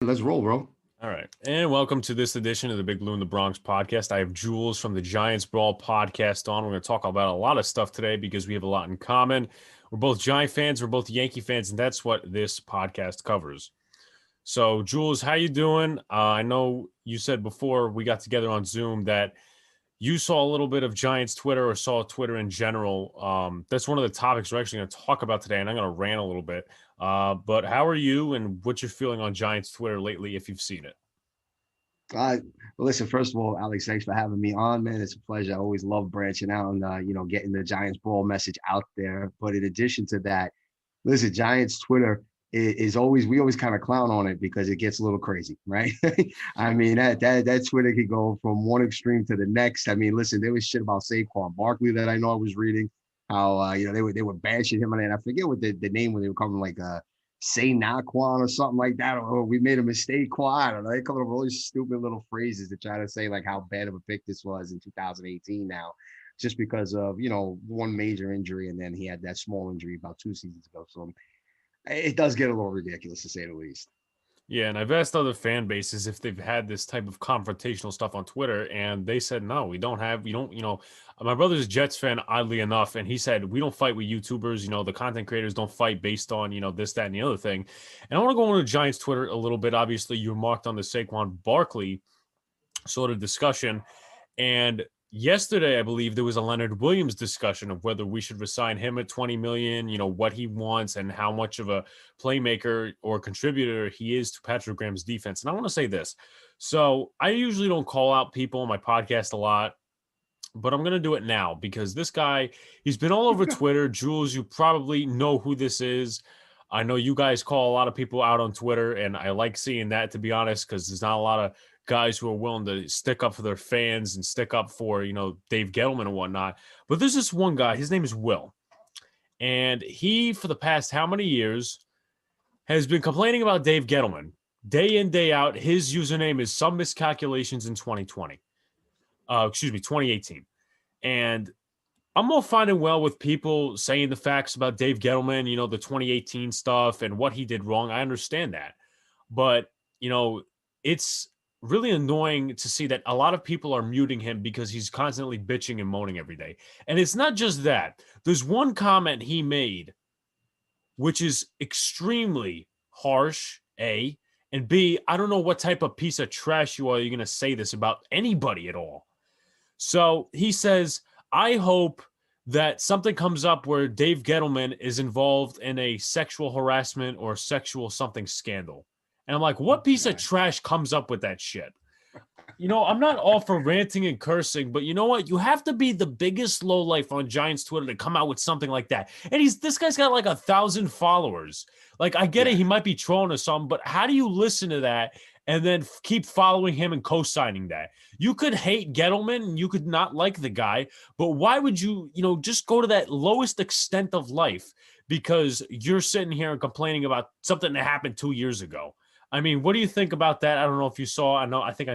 Let's roll, bro. All right. And welcome to this edition of the Big Blue in the Bronx podcast. I have Jules from the Giants Brawl podcast on. We're going to talk about a lot of stuff today because we have a lot in common. We're both Giant fans, we're both Yankee fans, and that's what this podcast covers. So, Jules, how you doing? I know you said before we got together on Zoom that you saw a little bit of Giants Twitter or saw Twitter in general. That's one of the topics we're actually going to talk about today, and I'm going to rant a little bit. But how are you and what's your feeling on Giants Twitter lately if you've seen it? Well, listen, first of all, Alex, thanks for having me on, man. It's a pleasure. I always love branching out and, getting the Giants Brawl message out there. But in addition to that, listen, Giants Twitter is always, we always kind of clown on it because it gets a little crazy, right? I mean, that Twitter could go from one extreme to the next. I mean, listen, there was shit about Saquon Barkley that I know I was reading, how, they were bashing him. And I forget what the name when they were coming like, say Naquan or something like that, or we made a mistake, Quan. I don't know. They come up with all these stupid little phrases to try to say like how bad of a pick this was in 2018 now, just because of, one major injury. And then he had that small injury about 2 seasons ago. So it does get a little ridiculous to say the least. Yeah, and I've asked other fan bases if they've had this type of confrontational stuff on Twitter, and they said no, we don't, my brother's a Jets fan, oddly enough, and he said we don't fight with YouTubers, the content creators don't fight based on, this, that, and the other thing. And I want to go into Giants Twitter a little bit. Obviously, you remarked on the Saquon Barkley sort of discussion, and yesterday, I believe there was a Leonard Williams discussion of whether we should resign him at 20 million, what he wants and how much of a playmaker or contributor he is to Patrick Graham's defense. And I want to say this. So I usually don't call out people on my podcast a lot, but I'm going to do it now because this guy, he's been all over Twitter. Jules, you probably know who this is. I know you guys call a lot of people out on Twitter, and I like seeing that, to be honest, because there's not a lot of guys who are willing to stick up for their fans and stick up for, Dave Gettleman and whatnot. But there's this one guy, his name is Will. And he, for the past how many years, has been complaining about Dave Gettleman. Day in, day out, his username is some miscalculations in 2018. And I'm all fine and well with people saying the facts about Dave Gettleman, the 2018 stuff and what he did wrong. I understand that. But, it's really annoying to see that a lot of people are muting him because he's constantly bitching and moaning every day. And it's not just that. There's one comment he made, which is extremely harsh, A, and B, I don't know what type of piece of trash you are. You're going to say this about anybody at all. So he says, I hope that something comes up where Dave Gettleman is involved in a sexual harassment or sexual something scandal. And I'm like, what piece of trash comes up with that shit? I'm not all for ranting and cursing, but you know what? You have to be the biggest lowlife on Giants Twitter to come out with something like that. And this guy's got like 1,000 followers. Like, I get it. He might be trolling or something, but how do you listen to that and then keep following him and co-signing that? You could hate Gettleman and you could not like the guy, but why would you, just go to that lowest extent of life because you're sitting here and complaining about something that happened 2 years ago? I mean, what do you think about that? I don't know if you saw. I think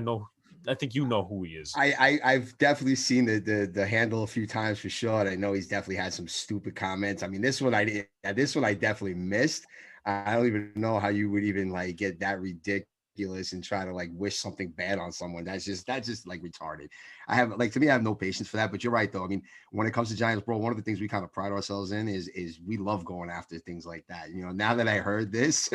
you know who he is. I've definitely seen the handle a few times for sure. And I know he's definitely had some stupid comments. I mean, this one I definitely missed. I don't even know how you would even like get that ridiculous and try to like wish something bad on someone. That's just like retarded. I have no patience for that. But you're right though. I mean, when it comes to Giants, bro, one of the things we kind of pride ourselves in is we love going after things like that. Now that I heard this,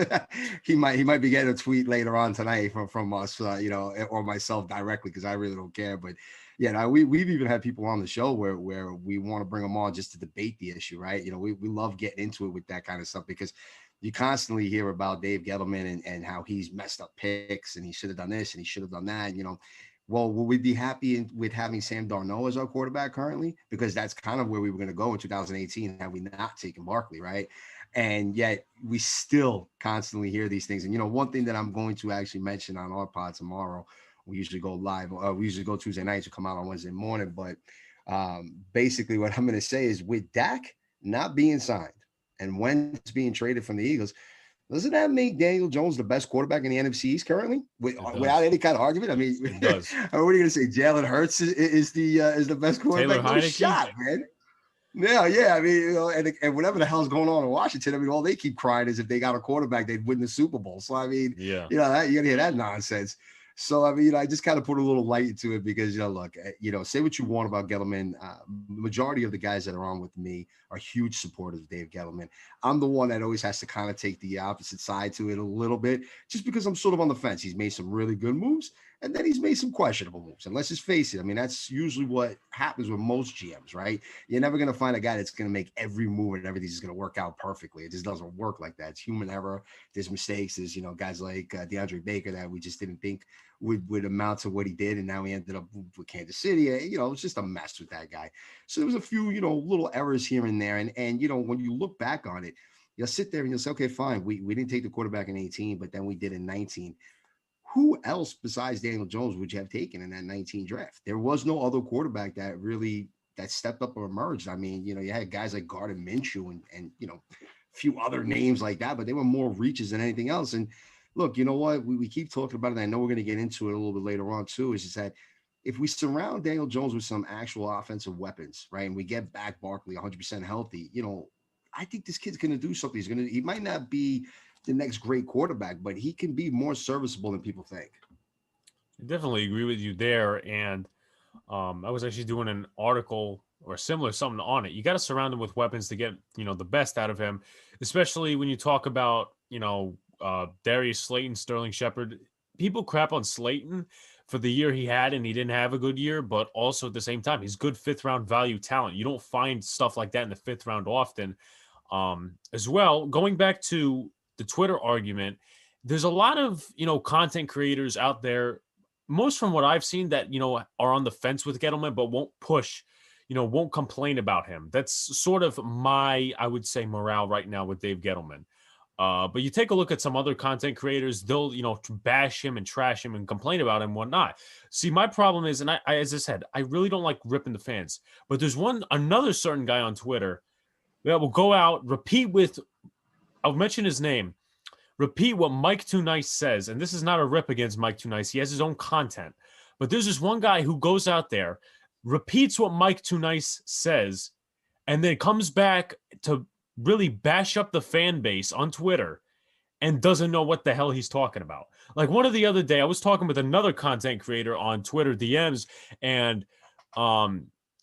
he might be getting a tweet later on tonight from us, or myself directly because I really don't care. But yeah, we've even had people on the show where we want to bring them on just to debate the issue, right? We love getting into it with that kind of stuff because you constantly hear about Dave Gettleman and how he's messed up picks and he should have done this and he should have done that. Well, will we be happy with having Sam Darnold as our quarterback currently? Because that's kind of where we were going to go in 2018 had we not taken Barkley, right? And yet we still constantly hear these things. And, one thing that I'm going to actually mention on our pod tomorrow, we usually go live, we usually go Tuesday nights to come out on Wednesday morning. But basically what I'm going to say is with Dak not being signed, and when it's being traded from the Eagles, doesn't that make Daniel Jones the best quarterback in the NFC East currently, without any kind of argument? I mean, it does. What are you going to say? Jalen Hurts is the best quarterback? No shot, man. Yeah. I mean, and whatever the hell's going on in Washington, I mean, all they keep crying is if they got a quarterback, they'd win the Super Bowl. So I mean, Yeah. you're gonna hear that nonsense. So I mean, I just kind of put a little light into it because look, say what you want about Gettleman. The majority of the guys that are on with me are huge supporters of Dave Gettleman. I'm the one that always has to kind of take the opposite side to it a little bit, just because I'm sort of on the fence. He's made some really good moves, and then he's made some questionable moves. And let's just face it. I mean, that's usually what happens with most GMs, right? You're never going to find a guy that's going to make every move and everything's going to work out perfectly. It just doesn't work like that. It's human error. There's mistakes. There's, guys like DeAndre Baker that we just didn't think would amount to what he did. And now he ended up with Kansas City. It's just a mess with that guy. So there was a few, little errors here and there. And when you look back on it, you'll sit there and you'll say, okay, fine. We didn't take the quarterback in 18, but then we did in 19. Who else besides Daniel Jones would you have taken in that 19 draft? There was no other quarterback that stepped up or emerged. I mean, you had guys like Gardner Minshew and a few other names like that, but they were more reaches than anything else. And look, you know what? We keep talking about it. And I know we're going to get into it a little bit later on too, is just that if we surround Daniel Jones with some actual offensive weapons, right, and we get back Barkley 100% healthy, I think this kid's going to do something. He might not be the next great quarterback, but he can be more serviceable than people think. I definitely agree with you there. And I was actually doing an article or similar something on it. You got to surround him with weapons to get, the best out of him, especially when you talk about, Darius Slayton, Sterling Shepard. People crap on Slayton for the year he had, and he didn't have a good year, but also at the same time, he's good fifth round value talent. You don't find stuff like that in the fifth round often. As well, going back to the Twitter argument, there's a lot of, content creators out there, most from what I've seen, that, are on the fence with Gettleman, but won't push, won't complain about him. That's sort of I would say, morale right now with Dave Gettleman. But you take a look at some other content creators, they'll, bash him and trash him and complain about him and whatnot. See, my problem is, and I as I said, I really don't like ripping the fans, but there's another certain guy on Twitter that will go out, I'll mention his name, repeat what Mike Too Nice says. And this is not a rip against Mike Too Nice. He has his own content. But there's this one guy who goes out there, repeats what Mike Too Nice says, and then comes back to really bash up the fan base on Twitter and doesn't know what the hell he's talking about. Like one of the other day, I was talking with another content creator on Twitter DMs, and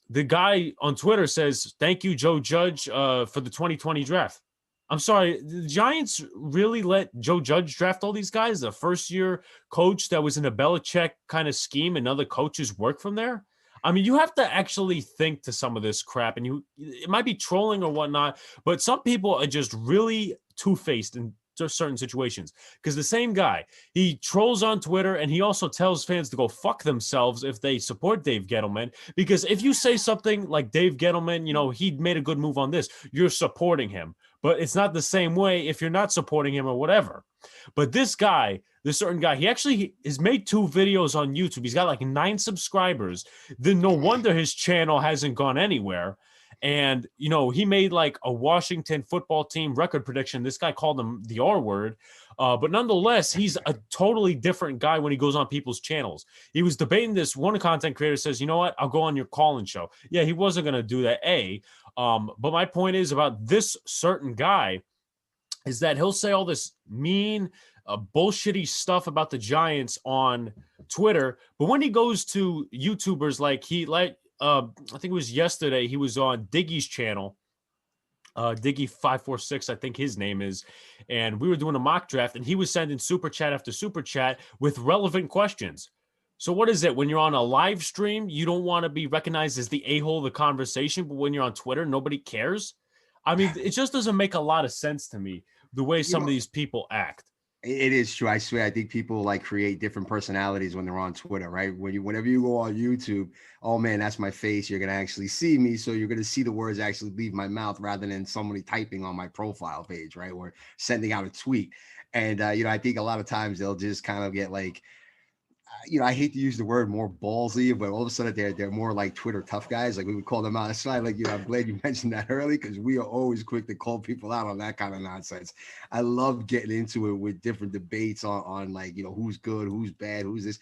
the guy on Twitter says, "Thank you, Joe Judge, for the 2020 draft." I'm sorry, the Giants really let Joe Judge draft all these guys? The first-year coach that was in a Belichick kind of scheme, and other coaches work from there? I mean, you have to actually think to some of this crap, and it might be trolling or whatnot, but some people are just really two-faced in certain situations. Because the same guy, he trolls on Twitter, and he also tells fans to go fuck themselves if they support Dave Gettleman. Because if you say something like Dave Gettleman, he made a good move on this, you're supporting him. But it's not the same way if you're not supporting him or whatever. But this certain guy, he actually has made 2 videos on YouTube. He's got like 9 subscribers. Then no wonder his channel hasn't gone anywhere. And, he made like a Washington football team record prediction. This guy called him the R word. But nonetheless, he's a totally different guy when he goes on people's channels. He was debating this. One content creator says, "You know what? I'll go on your call-in show." Yeah, he wasn't going to do that, but my point is about this certain guy is that he'll say all this mean, bullshitty stuff about the Giants on Twitter. But when he goes to YouTubers I think it was yesterday, he was on Diggy's channel, Diggy546, I think his name is, and we were doing a mock draft, and he was sending super chat after super chat with relevant questions. So what is it? When you're on a live stream, you don't want to be recognized as the a-hole of the conversation, but when you're on Twitter, nobody cares? I mean, it just doesn't make a lot of sense to me, the way some of these people act. It is true. I swear. I think people create different personalities when they're on Twitter, right? Whenever you go on YouTube, oh man, that's my face. You're going to actually see me. So you're going to see the words actually leave my mouth rather than somebody typing on my profile page, right? Or sending out a tweet. And, I think a lot of times they'll just kind of get I hate to use the word more ballsy, but all of a sudden they're more like Twitter tough guys. Like we would call them out. That's why, I'm glad you mentioned that early, because we are always quick to call people out on that kind of nonsense. I love getting into it with different debates on who's good, who's bad, who's this.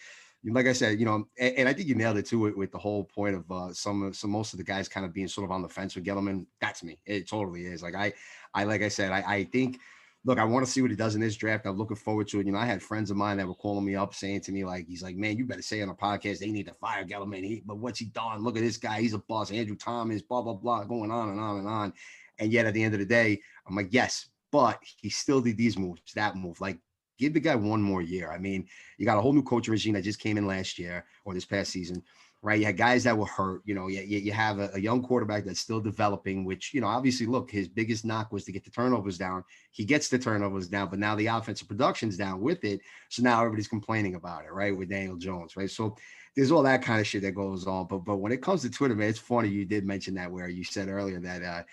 like I said, and I think you nailed it too with the whole point of most of the guys kind of being sort of on the fence with Gettleman. That's me. It totally is. Like like I said, I think, look, I want to see what he does in this draft. I'm looking forward to it. I had friends of mine that were calling me up saying to me, like, he's like, man, you better say on a podcast they need to fire Gettleman. But what's he done? Look at this guy. He's a boss. Andrew Thomas, blah, blah, blah, going on and on and on. And yet at the end of the day, I'm like, yes, but he still did these moves, that move. Like, give the guy one more year. I mean, you got a whole new coaching regime that just came in last year or this past season, right? You had guys that were hurt. You have a young quarterback that's still developing, which, obviously, look, his biggest knock was to get the turnovers down. He gets the turnovers down, but now the offensive production's down with it. So now everybody's complaining about it, right? With Daniel Jones, right? So there's all that kind of shit that goes on. But when it comes to Twitter, man, it's funny. You did mention that where you said earlier that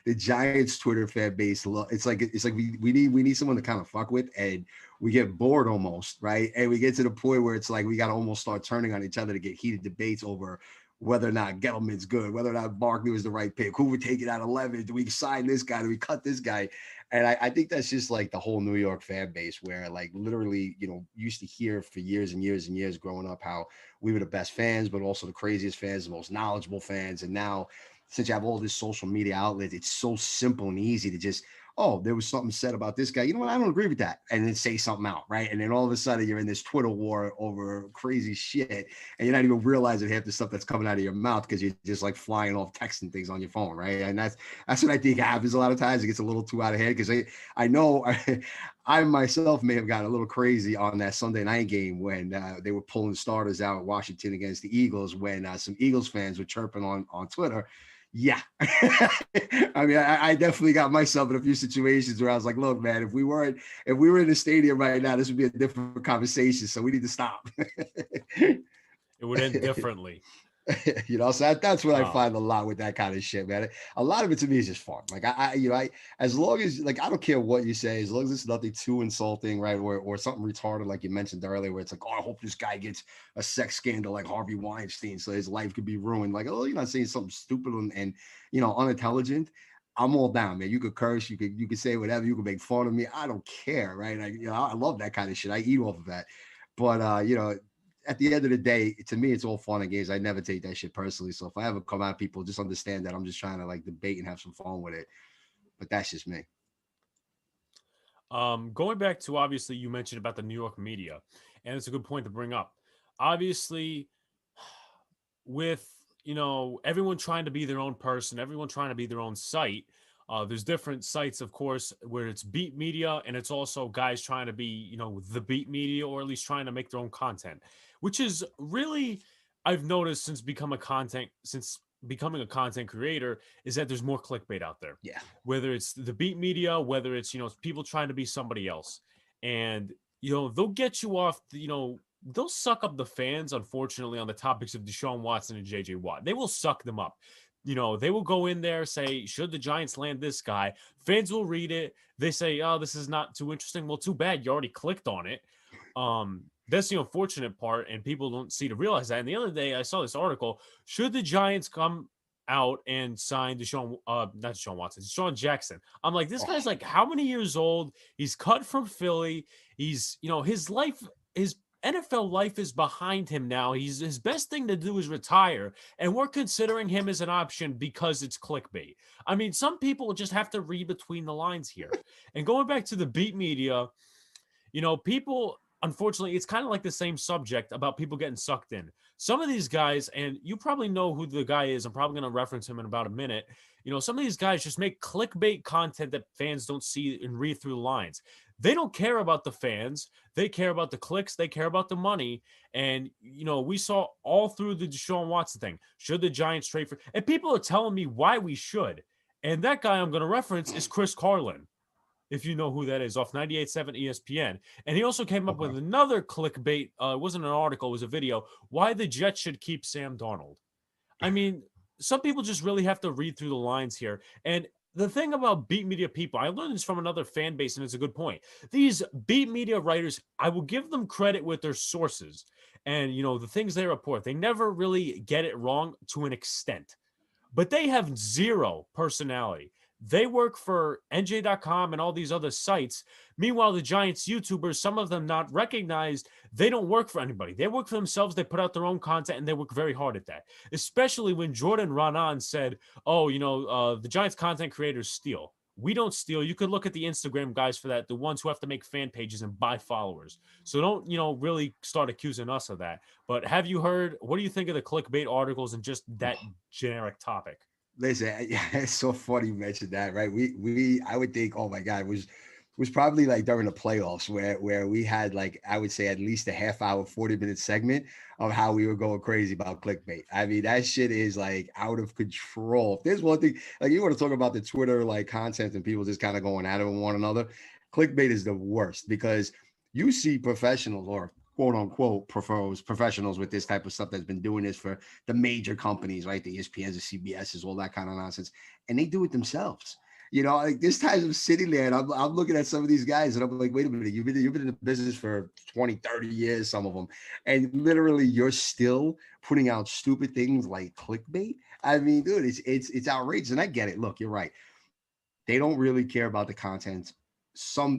the Giants Twitter fan base, it's like we need someone to kind of fuck with, and we get bored almost, right? And we get to the point where it's like we got to almost start turning on each other to get heated debates over whether or not Gettleman's good, whether or not Barkley was the right pick, who would take it at 11, do we sign this guy, do we cut this guy? And I think that's just like the whole New York fan base, where like literally, used to hear for years and years and years growing up how we were the best fans, but also the craziest fans, the most knowledgeable fans. And now, since you have all this social media outlets, it's so simple and easy to just, oh, there was something said about this guy. You know what? I don't agree with that. And then say something out, right? And then all of a sudden you're in this Twitter war over crazy shit. And you're not even realizing half the stuff that's coming out of your mouth because you're just like flying off texting things on your phone, right? And that's what I think happens a lot of times. It gets a little too out of hand because I know I myself may have gotten a little crazy on that Sunday night game when they were pulling starters out in Washington against the Eagles, when some Eagles fans were chirping on Twitter. Yeah. I mean, I definitely got myself in a few situations where I was like, look, man, if we were in the stadium right now, this would be a different conversation. So we need to stop. It would end differently. So that's what I find a lot with that kind of shit, man. A lot of it to me is just fun. Like I as long as, like, I don't care what you say, as long as it's nothing too insulting, right? Or something retarded, like you mentioned earlier, where it's like, oh, I hope this guy gets a sex scandal like Harvey Weinstein, so his life could be ruined. Like, oh, you're not saying something stupid and unintelligent. I'm all down, man. You could curse, you could say whatever, you could make fun of me. I don't care, right? I love that kind of shit. I eat off of that. But at the end of the day, to me, it's all fun and games. I never take that shit personally. So if I ever come at people, just understand that I'm just trying to like debate and have some fun with it. But that's just me. Going back to, obviously, you mentioned about the New York media, and it's a good point to bring up. Obviously, with everyone trying to be their own person, everyone trying to be their own site. There's different sites, of course, where it's beat media, and it's also guys trying to be, the beat media, or at least trying to make their own content, which is really, I've noticed since becoming a content creator, is that there's more clickbait out there. Yeah. Whether it's the beat media, whether it's, people trying to be somebody else, and, they'll get you off, they'll suck up the fans, unfortunately, on the topics of Deshaun Watson and JJ Watt. They will suck them up. They will go in there, say, should the Giants land this guy? Fans will read it. They say, oh, this is not too interesting. Well, too bad. You already clicked on it. That's the unfortunate part, and people don't seem to realize that. And the other day, I saw this article. Should the Giants come out and sign Deshaun Jackson? I'm like, this guy's like, how many years old? He's cut from Philly. He's, his NFL life is behind him now. His best thing to do is retire, and we're considering him as an option because it's clickbait. I mean, some people just have to read between the lines here. And going back to the beat media, people, unfortunately, it's kind of like the same subject about people getting sucked in. Some of these guys, and you probably know who the guy is, I'm probably going to reference him in about a minute. Some of these guys just make clickbait content that fans don't see and read through the lines. They don't care about the fans. They care about the clicks. They care about the money. And, we saw all through the Deshaun Watson thing. Should the Giants trade for? And people are telling me why we should. And that guy I'm going to reference is Chris Carlin, if you know who that is, off 98.7 ESPN. And he also came up with another clickbait. It wasn't an article. It was a video. Why the Jets should keep Sam Darnold. I mean, some people just really have to read through the lines here. And the thing about beat media people, I learned this from another fan base, and it's a good point. These beat media writers, I will give them credit with their sources and, the things they report. They never really get it wrong to an extent, but they have zero personality. They work for NJ.com and all these other sites. Meanwhile, the Giants YouTubers, some of them not recognized, they don't work for anybody. They work for themselves. They put out their own content and they work very hard at that. Especially when Jordan Ranan said, oh, the Giants content creators steal. We don't steal. You could look at the Instagram guys for that, the ones who have to make fan pages and buy followers. So don't, really start accusing us of that. But have you heard, what do you think of the clickbait articles and just that generic topic? Listen, yeah, it's so funny you mentioned that, right? I would think, oh my God, it was probably like during the playoffs where we had, like, I would say at least a half hour, 40-minute segment of how we were going crazy about clickbait. I mean, that shit is like out of control. If there's one thing, like, you want to talk about the Twitter like content and people just kind of going at it with one another, clickbait is the worst, because you see professionals, or quote unquote professionals with this type of stuff, that's been doing this for the major companies, right? The ESPNs, the CBSs, all that kind of nonsense. And they do it themselves. Like, this time I'm sitting there and I'm looking at some of these guys and I'm like, wait a minute, you've been in the business for 20, 30 years, some of them. And literally you're still putting out stupid things like clickbait. I mean, dude, it's outrageous. And I get it. Look, you're right. They don't really care about the content.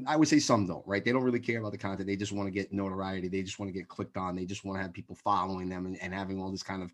I would say some don't, right? They don't really care about the content. They just want to get notoriety. They just want to get clicked on. They just want to have people following them and having all this kind of,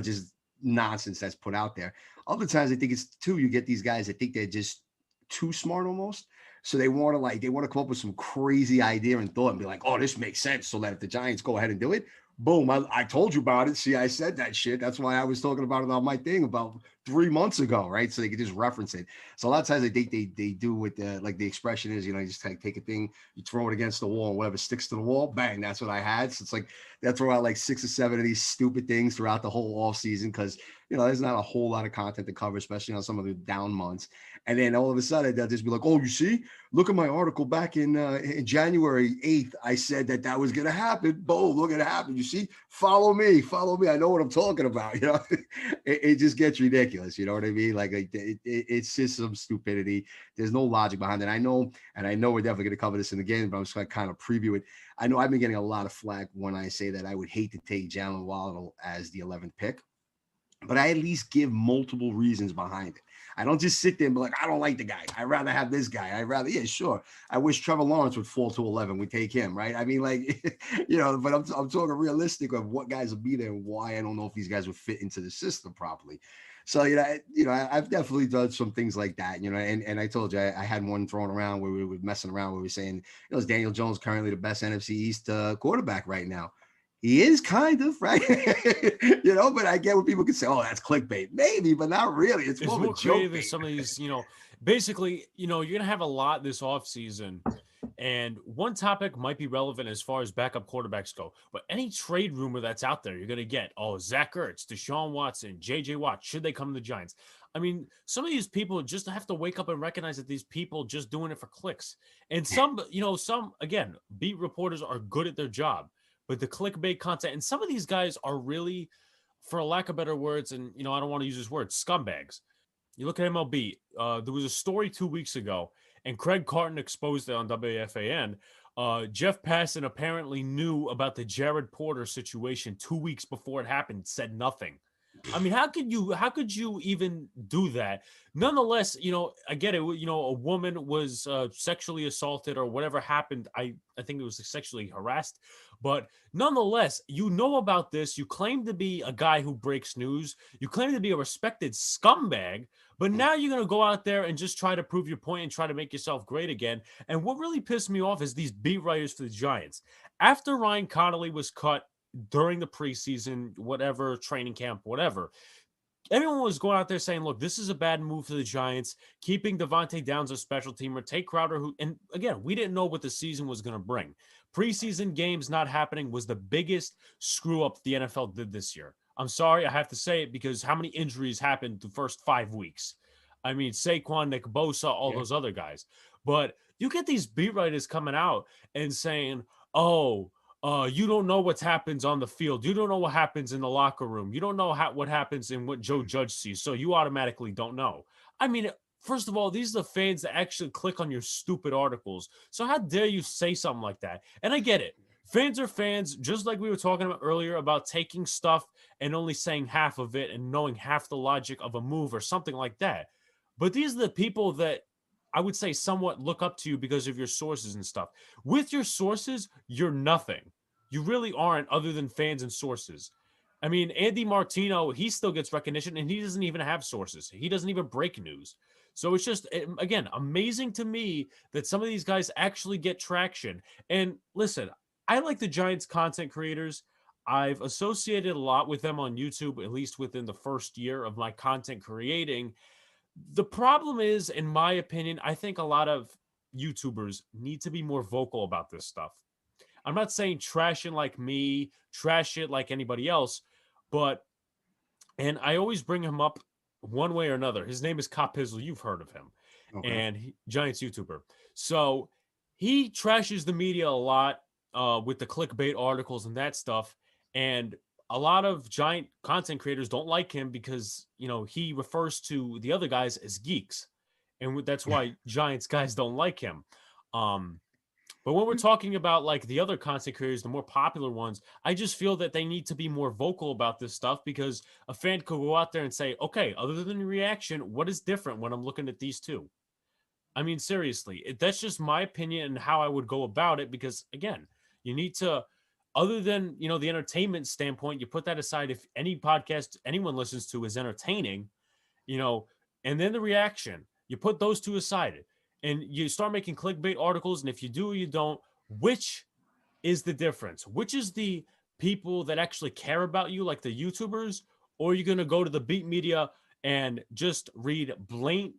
just nonsense that's put out there. Other times I think it's too, you get these guys that think they're just too smart almost. So they want to come up with some crazy idea and thought and be like, oh, this makes sense. So that if the Giants go ahead and do it, boom, I told you about it. See, I said that shit. That's why I was talking about it on my thing about 3 months ago, right? So they could just reference it. So a lot of times I think they do with the expression is, you just take a thing, you throw it against the wall, and whatever sticks to the wall, bang, that's what I had. So it's like they'll throw out like 6 or 7 of these stupid things throughout the whole off season because, there's not a whole lot of content to cover, especially on some of the down months. And then all of a sudden they'll just be like, oh, you see, look at my article back in January 8th. I said that was going to happen. Boom, look at it happen. You see, follow me. I know what I'm talking about. It just gets ridiculous. You know what I mean? Like it's just some stupidity. There's no logic behind it. I know we're definitely going to cover this in the game, but I'm just going to kind of preview it. I know I've been getting a lot of flack when I say that I would hate to take Jalen Waddle as the 11th pick, but I at least give multiple reasons behind it. I don't just sit there and be like, I don't like the guy. I'd rather have this guy. Yeah, sure. I wish Trevor Lawrence would fall to 11. We take him, right? I mean, like, but I'm talking realistic of what guys will be there and why I don't know if these guys would fit into the system properly. So, I've definitely done some things like that, and I told you, I had one thrown around where we were messing around where we were saying, is Daniel Jones currently the best NFC East quarterback right now? He is kind of, right? But I get what people can say, oh, that's clickbait. Maybe, but not really. It's more creative than some of these, basically, you're going to have a lot this offseason. And one topic might be relevant as far as backup quarterbacks go. But any trade rumor that's out there, you're going to get, oh, Zach Ertz, Deshaun Watson, J.J. Watt, should they come to the Giants? I mean, some of these people just have to wake up and recognize that these people just doing it for clicks. And some, again, beat reporters are good at their job. But the clickbait content, and some of these guys are really, for a lack of better words, and I don't want to use this word, scumbags. You look at MLB. There was a story 2 weeks ago, and Craig Carton exposed it on WFAN. Jeff Passan apparently knew about the Jared Porter situation 2 weeks before it happened, said nothing. I mean, how could you even do that? Nonetheless, I get it. A woman was sexually assaulted or whatever happened. I think it was sexually harassed. But nonetheless, about this. You claim to be a guy who breaks news. You claim to be a respected scumbag. But now you're going to go out there and just try to prove your point and try to make yourself great again. And what really pissed me off is these beat writers for the Giants. After Ryan Connolly was cut during the preseason, whatever, training camp, whatever, everyone was going out there saying, look, this is a bad move for the Giants, keeping Devontae Downs a special teamer, take Crowder, and again, we didn't know what the season was going to bring. Preseason games not happening was the biggest screw up the NFL did this year. I'm sorry, I have to say it, because how many injuries happened the first 5 weeks? I mean, Saquon, Nick Bosa, all those other guys. But you get these beat writers coming out and saying, oh, you don't know what happens on the field. You don't know what happens in the locker room. You don't know what happens in what Joe Judge sees. So you automatically don't know. I mean, first of all, these are the fans that actually click on your stupid articles. So how dare you say something like that? And I get it. Fans are fans, just like we were talking about earlier about taking stuff and only saying half of it and knowing half the logic of a move or something like that. but these are the people that I would say somewhat look up to you because of your sources and stuff. With your sources, you're nothing. You really aren't, other than fans and sources. I mean, Andy Martino, he still gets recognition and he doesn't even have sources. He doesn't even break news. So it's just, again, amazing to me that some of these guys actually get traction. And listen, I like the Giants content creators. I've associated a lot with them on YouTube, at least within the first year of my content creating. The problem is, in my opinion, I think a lot of YouTubers need to be more vocal about this stuff. I'm not saying trash it like me, trash it like anybody else, but, and I always bring him up one way or another. His name is Cop Pizzle. You've heard of him, Okay. and Giants YouTuber. So he trashes the media a lot with the clickbait articles and that stuff. And a lot of Giant content creators don't like him because, he refers to the other guys as geeks. And that's why Giants guys don't like him. Um, but when we're talking about like the other content creators, the more popular ones, I just feel that they need to be more vocal about this stuff, because a fan could go out there and say, okay, other than the reaction, what is different when I'm looking at these two? I mean, seriously, that's just my opinion and how I would go about it. Because again, you need to, other than, the entertainment standpoint, you put that aside. If any podcast anyone listens to is entertaining, you know, and then the reaction, you put those two aside and you start making clickbait articles. And if you do or you don't, which is the difference? Which is the people that actually care about you, like the YouTubers, or are you going to go to the beat media and just read bland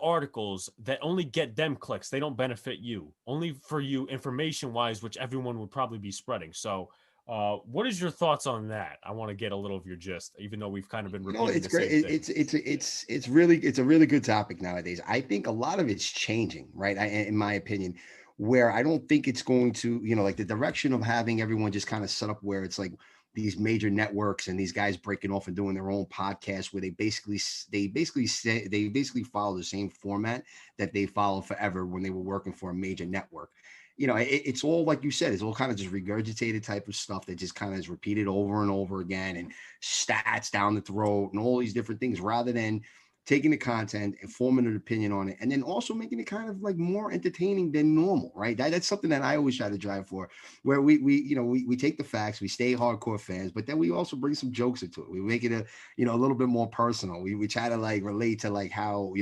articles that only get them clicks? They don't benefit you, only for you information wise, which everyone would probably be spreading. So, what is your thoughts on that? I want to get a little of your gist, even though we've kind of been repeating It's the great. same thing. It's a really good topic nowadays. I think a lot of it's changing, right? In my opinion, where I don't think it's going to, like the direction of having everyone just kind of set up where it's like these major networks and these guys breaking off and doing their own podcasts where they basically follow the same format that they followed forever when they were working for a major network. It's all like you said, it's all kind of just regurgitated type of stuff that just kind of is repeated over and over again, and stats down the throat and all these different things, rather than taking the content and forming an opinion on it, and then also making it kind of like more entertaining than normal, right? That's something that I always try to drive for, where we take the facts, we stay hardcore fans, but then we also bring some jokes into it. We make it a little bit more personal. We try to like relate to like how,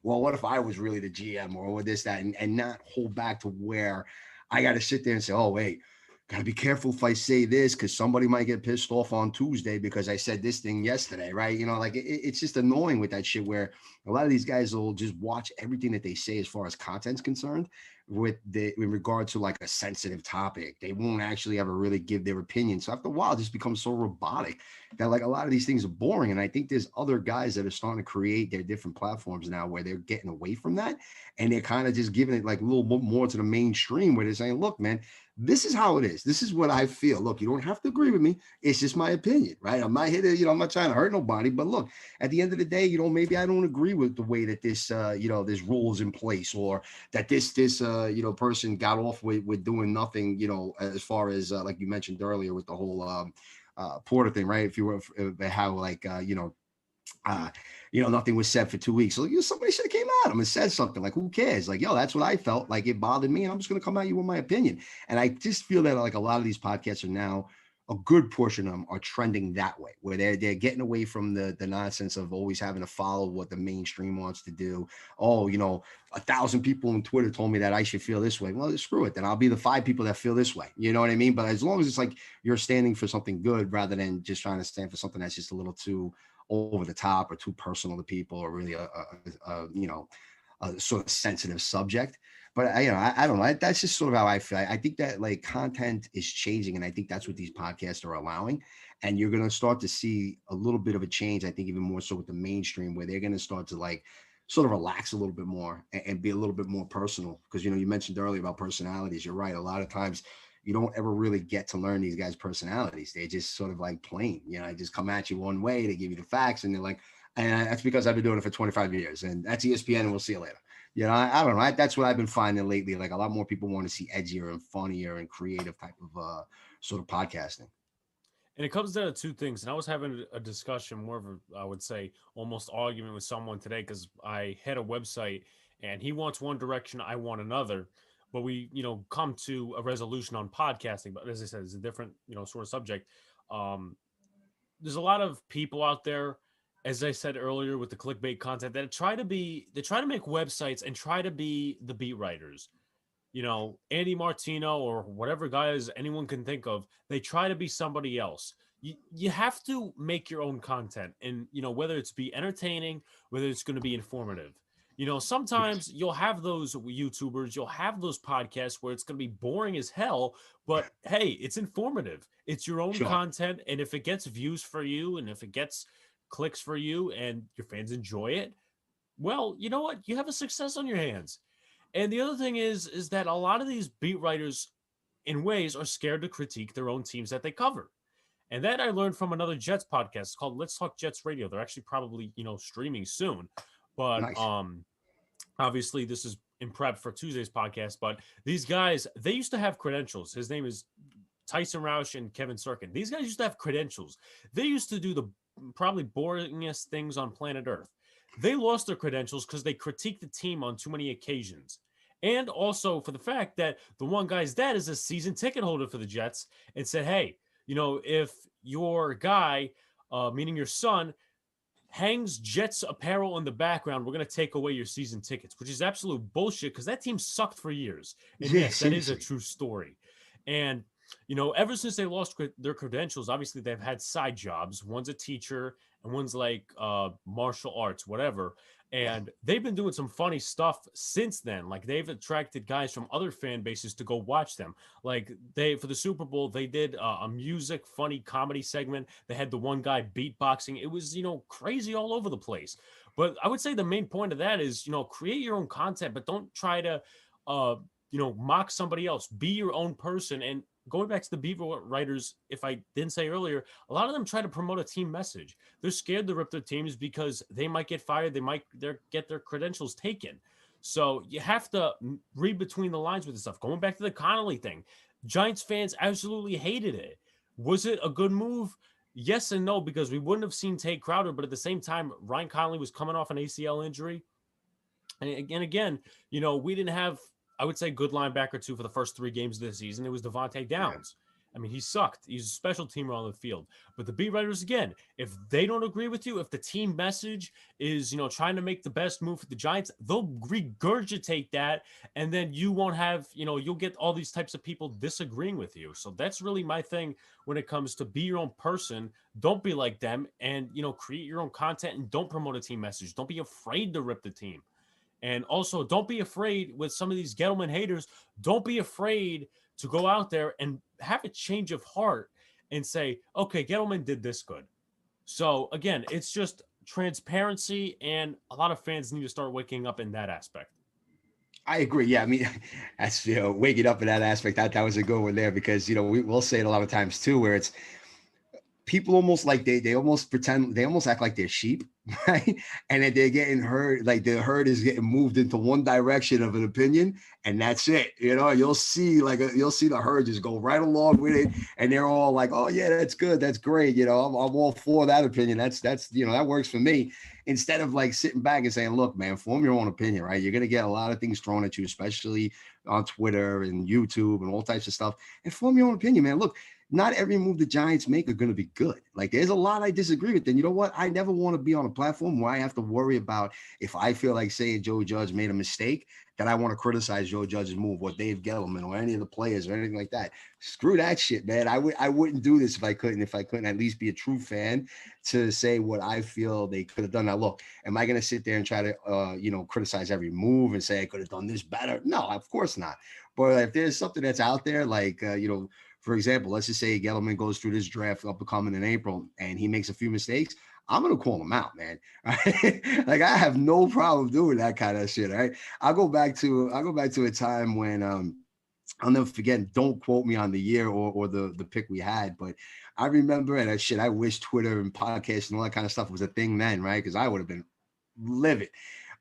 well, what if I was really the GM or this, that, and not hold back to where I got to sit there and say, oh, wait, got to be careful if I say this because somebody might get pissed off on Tuesday because I said this thing yesterday, right? Like it's just annoying with that shit where a lot of these guys will just watch everything that they say as far as content's concerned in regard to like a sensitive topic. They won't actually ever really give their opinion. So after a while, it just becomes so robotic that like a lot of these things are boring. And I think there's other guys that are starting to create their different platforms now where they're getting away from that. And they're kind of just giving it like a little bit more to the mainstream where they're saying, look, man, this is how it is. This is what I feel. Look, you don't have to agree with me. It's just my opinion, right? I'm not here to, I'm not trying to hurt nobody, but look, at the end of the day, maybe I don't agree with the way that this, this rule is in place, or that this, person got off with doing nothing, as far as, like you mentioned earlier with the whole, Porter thing, right? If you were, how like, uh, nothing was said for 2 weeks. So somebody should have came at him and said something like, who cares? Like, yo, that's what I felt. Like it bothered me, and I'm just going to come at you with my opinion. And I just feel that like a lot of these podcasts are now, a good portion of them are trending that way, where they're getting away from the nonsense of always having to follow what the mainstream wants to do. Oh, 1,000 people on Twitter told me that I should feel this way. Well, screw it. Then I'll be the 5 people that feel this way. You know what I mean? But as long as it's like you're standing for something good rather than just trying to stand for something that's just a little too over the top or too personal to people, or really a sort of sensitive subject. But I don't know. That's just sort of how I feel. I think that like content is changing, and I think that's what these podcasts are allowing. And you're going to start to see a little bit of a change. I think even more so with the mainstream, where they're going to start to like sort of relax a little bit more and be a little bit more personal. Because you mentioned earlier about personalities. You're right. A lot of times you don't ever really get to learn these guys' personalities. They're just sort of like plain. They just come at you one way. They give you the facts, and they're like, and that's because I've been doing it for 25 years, and that's ESPN, and we'll see you later. I don't know. That's what I've been finding lately. Like a lot more people want to see edgier and funnier and creative type of sort of podcasting. And it comes down to two things. And I was having a discussion, more of a, I would say, almost argument with someone today because I had a website and he wants one direction, I want another. But we, come to a resolution on podcasting. But as I said, it's a different, sort of subject. Um, there's a lot of people out there, as I said earlier, with the clickbait content that they try to make websites and try to be the beat writers. Andy Martino or whatever guys anyone can think of, they try to be somebody else. You have to make your own content, and whether it's be entertaining, whether it's going to be informative. Yes. Sometimes you'll have those YouTubers, you'll have those podcasts where it's going to be boring as hell, but hey, it's informative. It's your own Sure. content, and if it gets views for you, and if it gets clicks for you, and your fans enjoy it, well, you know what? You have a success on your hands. And the other thing is that a lot of these beat writers, in ways, are scared to critique their own teams that they cover. And that I learned from another Jets podcast called Let's Talk Jets Radio. They're actually probably streaming soon, but Nice. obviously this is in prep for Tuesday's podcast. But these guys, they used to have credentials. His name is Tyson Roush and Kevin Sorkin. These guys used to have credentials. They used to do the probably boringest things on planet Earth. They lost their credentials because they critiqued the team on too many occasions. And also for the fact that the one guy's dad is a season ticket holder for the Jets and said, hey, if your guy, meaning your son, hangs Jets apparel in the background, we're going to take away your season tickets, which is absolute bullshit because that team sucked for years. And Yeah, yes, that is a seriously. true story. And, ever since they lost their credentials, obviously they've had side jobs. One's a teacher and one's like martial arts, whatever. And they've been doing some funny stuff since then. Like they've attracted guys from other fan bases to go watch them. Like for the Super Bowl, they did a music funny comedy segment. They had the one guy beatboxing. It was, crazy all over the place. But I would say the main point of that is, create your own content, but don't try to, mock somebody else. Be your own person. And going back to the beat writers, if I didn't say earlier, a lot of them try to promote a team message. They're scared to rip their teams because they might get fired. They might get their credentials taken. So you have to read between the lines with this stuff. Going back to the Connolly thing, Giants fans absolutely hated it. Was it a good move? Yes and no, because we wouldn't have seen Tate Crowder, but at the same time, Ryan Connolly was coming off an ACL injury. And again, we didn't have, I would say, good linebacker two for the first 3 games of the season. It was Devontae Yeah. Downs. I mean, he sucked. He's a special teamer on the field. But the beat writers, again, if they don't agree with you, if the team message is, trying to make the best move for the Giants, they'll regurgitate that. And then you won't have, you'll get all these types of people disagreeing with you. So that's really my thing when it comes to be your own person. Don't be like them and, create your own content and don't promote a team message. Don't be afraid to rip the team. And also, don't be afraid with some of these Gettleman haters. Don't be afraid to go out there and have a change of heart and say, okay, Gettleman did this good. So, again, it's just transparency, and a lot of fans need to start waking up in that aspect. I agree. Yeah, I mean, that's waking up in that aspect. That was a good one there because we'll say it a lot of times too, where it's people almost like they almost pretend they almost act like they're sheep, right? And that they're getting herd, like the herd is getting moved into one direction of an opinion, and that's it. You'll see you'll see the herd just go right along with it, and they're all like, "Oh yeah, that's good, that's great." I'm all for that opinion. That's that works for me. Instead of like sitting back and saying, "Look, man, form your own opinion, right? You're gonna get a lot of things thrown at you, especially on Twitter and YouTube and all types of stuff, and form your own opinion, man. Look, not every move the Giants make are going to be good. Like there's a lot I disagree with. And you know what? I never want to be on a platform where I have to worry about if I feel like saying Joe Judge made a mistake, that I want to criticize Joe Judge's move or Dave Gettleman or any of the players or anything like that. Screw that shit, man. I wouldn't do this if I couldn't at least be a true fan to say what I feel they could have done. Now, look, am I going to sit there and try to, criticize every move and say I could have done this better? No, of course not. But if there's something that's out there, like, for example, let's just say Gettleman goes through this draft up and coming in April and he makes a few mistakes. I'm gonna call him out, man. Right? Like I have no problem doing that kind of shit. Right? I'll go back to a time when I'll never forget. Don't quote me on the year or the pick we had, but I remember and I wish Twitter and podcasts and all that kind of stuff was a thing then, right? Because I would have been livid.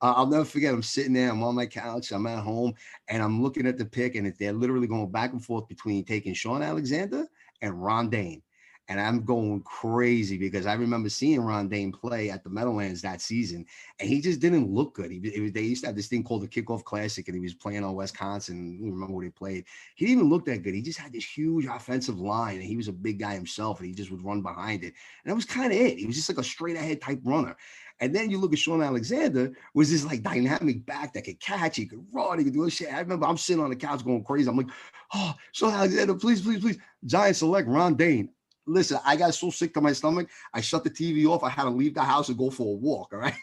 I'll never forget. I'm sitting there. I'm on my couch. I'm at home, and I'm looking at the pick, and they're literally going back and forth between taking Sean Alexander and Ron Dane. And I'm going crazy because I remember seeing Ron Dane play at the Meadowlands that season, and he just didn't look good. They used to have this thing called the Kickoff Classic, and he was playing on Wisconsin. I don't remember what he played. He didn't even look that good. He just had this huge offensive line, and he was a big guy himself, and he just would run behind it. And that was kind of it. He was just like a straight ahead type runner. And then you look at Sean Alexander, was this like dynamic back that could catch, he could run, he could do this shit. I remember I'm sitting on the couch going crazy. I'm like, oh, Sean Alexander, please, please, please. Giants select Ron Dane. Listen, I got so sick to my stomach, I shut the TV off. I had to leave the house and go for a walk. All right.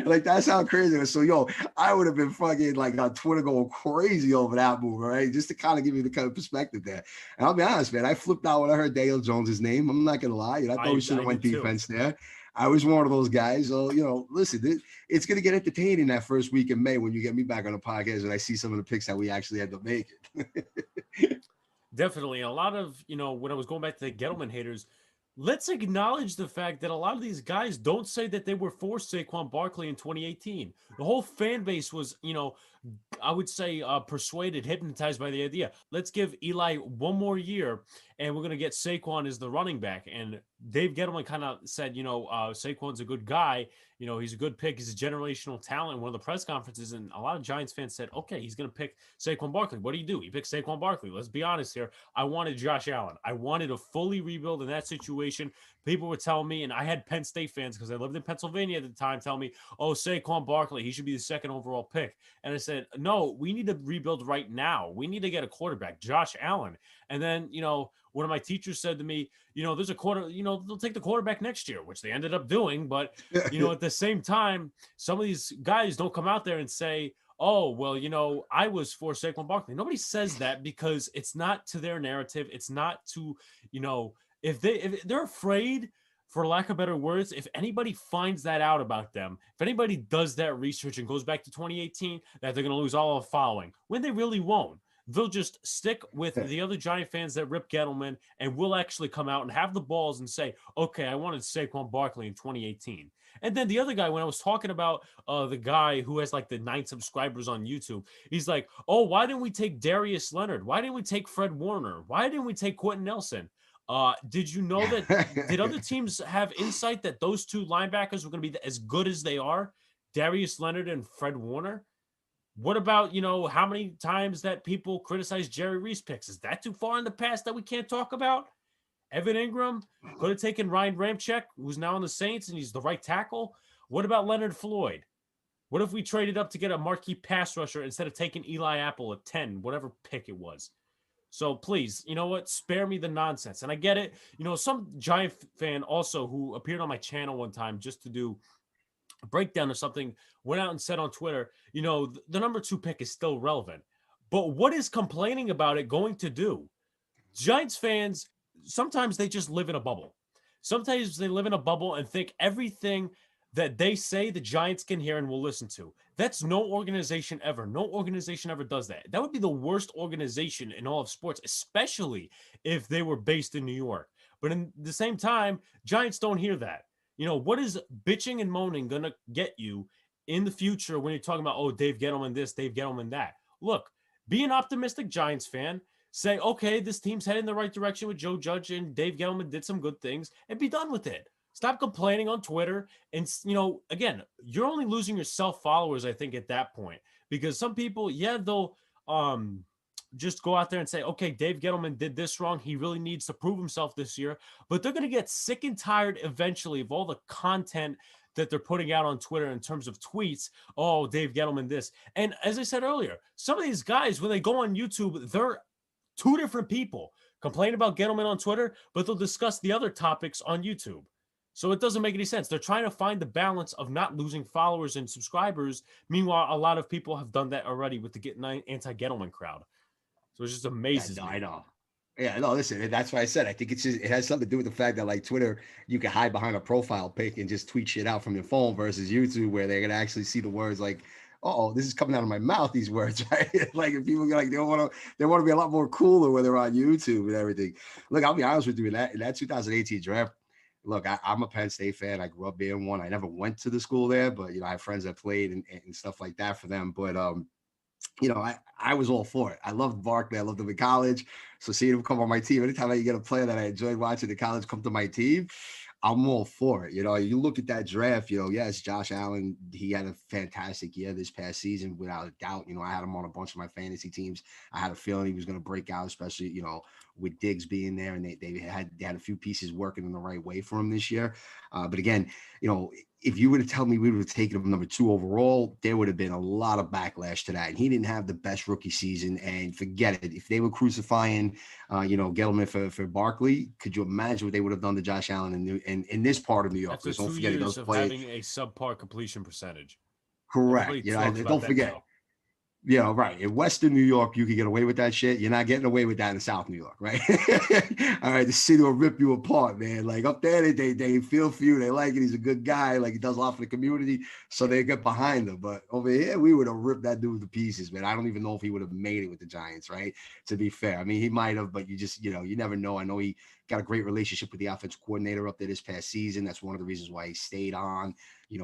Like, that's how crazy it was. So, yo, I would have been fucking like on Twitter going crazy over that move. All right. Just to kind of give you the kind of perspective there. And I'll be honest, man, I flipped out when I heard Dale Jones's name. I'm not going to lie. I thought we should have went defense there. I was one of those guys. So, listen, it's going to get entertaining that first week in May when you get me back on the podcast and I see some of the picks that we actually had to make it. Definitely. A lot of, when I was going back to the Gettleman haters, let's acknowledge the fact that a lot of these guys don't say that they were for Saquon Barkley in 2018. The whole fan base was, I would say persuaded, hypnotized by the idea. Let's give Eli one more year and we're going to get Saquon as the running back. And Dave Gettleman kind of said, Saquon's a good guy. He's a good pick. He's a generational talent. One of the press conferences, and a lot of Giants fans said, okay, he's going to pick Saquon Barkley. What do? He picked Saquon Barkley. Let's be honest here. I wanted Josh Allen. I wanted a fully rebuild in that situation. People were telling me, and I had Penn State fans because I lived in Pennsylvania at the time, tell me, oh, Saquon Barkley, he should be the second overall pick. And I said, no, we need to rebuild right now. We need to get a quarterback, Josh Allen. And then, one of my teachers said to me, there's a they'll take the quarterback next year, which they ended up doing. But, at the same time, some of these guys don't come out there and say, oh, well, I was for Saquon Barkley. Nobody says that because it's not to their narrative. It's not to, if they're afraid, for lack of better words, if anybody finds that out about them, if anybody does that research and goes back to 2018, that they're going to lose all of the following, when they really won't. They'll just stick with the other Giant fans that rip Gettleman, and we'll actually come out and have the balls and say, okay, I wanted Saquon Barkley in 2018. And then the other guy, when I was talking about the guy who has like the 9 subscribers on YouTube, he's like, oh, why didn't we take Darius Leonard? Why didn't we take Fred Warner? Why didn't we take Quentin Nelson? Did you know that? Did other teams have insight that those 2 linebackers were going to be as good as they are? Darius Leonard and Fred Warner? What about, how many times that people criticize Jerry Reese picks? Is that too far in the past that we can't talk about? Evan Ingram could have taken Ryan Ramczyk, who's now on the Saints, and he's the right tackle. What about Leonard Floyd? What if we traded up to get a marquee pass rusher instead of taking Eli Apple at 10, whatever pick it was? So please, spare me the nonsense. And I get it. Some Giant fan also who appeared on my channel one time just to do a breakdown or something went out and said on Twitter, the number 2 pick is still relevant. But what is complaining about it going to do? Giants fans, sometimes they just live in a bubble. Sometimes they live in a bubble and think everything that they say the Giants can hear and will listen to. That's no organization ever. No organization ever does that. That would be the worst organization in all of sports, especially if they were based in New York. But in the same time, Giants don't hear that. What is bitching and moaning going to get you in the future when you're talking about, oh, Dave Gettleman this, Dave Gettleman that? Look, be an optimistic Giants fan. Say, okay, this team's heading in the right direction with Joe Judge and Dave Gettleman did some good things, and be done with it. Stop complaining on Twitter. And, again, you're only losing yourself followers, I think, at that point. Because some people, they'll just go out there and say, okay, Dave Gettleman did this wrong. He really needs to prove himself this year. But they're going to get sick and tired eventually of all the content that they're putting out on Twitter in terms of tweets. Oh, Dave Gettleman this. And as I said earlier, some of these guys, when they go on YouTube, they're 2 different people. Complain about Gettleman on Twitter, but they'll discuss the other topics on YouTube. So it doesn't make any sense. They're trying to find the balance of not losing followers and subscribers. Meanwhile, a lot of people have done that already with the anti-Gettleman crowd. So it just amazes me. I know. Yeah, no, listen, that's why I said I think it has something to do with the fact that like Twitter, you can hide behind a profile pic and just tweet shit out from your phone versus YouTube, where they're gonna actually see the words like, oh, this is coming out of my mouth, these words, right? Like if people like they want to be a lot more cooler when they're on YouTube and everything. Look, I'll be honest with you, in that 2018 draft. Look, I'm a Penn State fan. I grew up being one. I never went to the school there, but I have friends that played and stuff like that for them. But I was all for it. I loved Barkley. I loved him in college. So seeing him come on my team, anytime I get a player that I enjoyed watching in college come to my team, I'm all for it. You look at that draft, yes, Josh Allen, he had a fantastic year this past season, without a doubt. I had him on a bunch of my fantasy teams. I had a feeling he was going to break out, especially, with Diggs being there, and they had a few pieces working in the right way for him this year. But again, if you would have told me we would have taken him number 2 overall, there would have been a lot of backlash to that. And he didn't have the best rookie season. And forget it. If they were crucifying, Gettleman for Barkley, could you imagine what they would have done to Josh Allen in this part of New York? After Don't 2 forget, he years does of play. having a subpar completion percentage. Correct. Everybody talks about Don't that forget. now. Yeah, right. In Western New York, you can get away with that shit. You're not getting away with that in South New York, right? All right, the city will rip you apart, man. Like up there, they feel for you. They like it. He's a good guy. Like he does a lot for the community, so they get behind him. But over here, we would have ripped that dude to pieces, man. I don't even know if he would have made it with the Giants, right? To be fair, I mean, he might have, but you just, you never know. I know he got a great relationship with the offensive coordinator up there this past season. That's one of the reasons why he stayed on,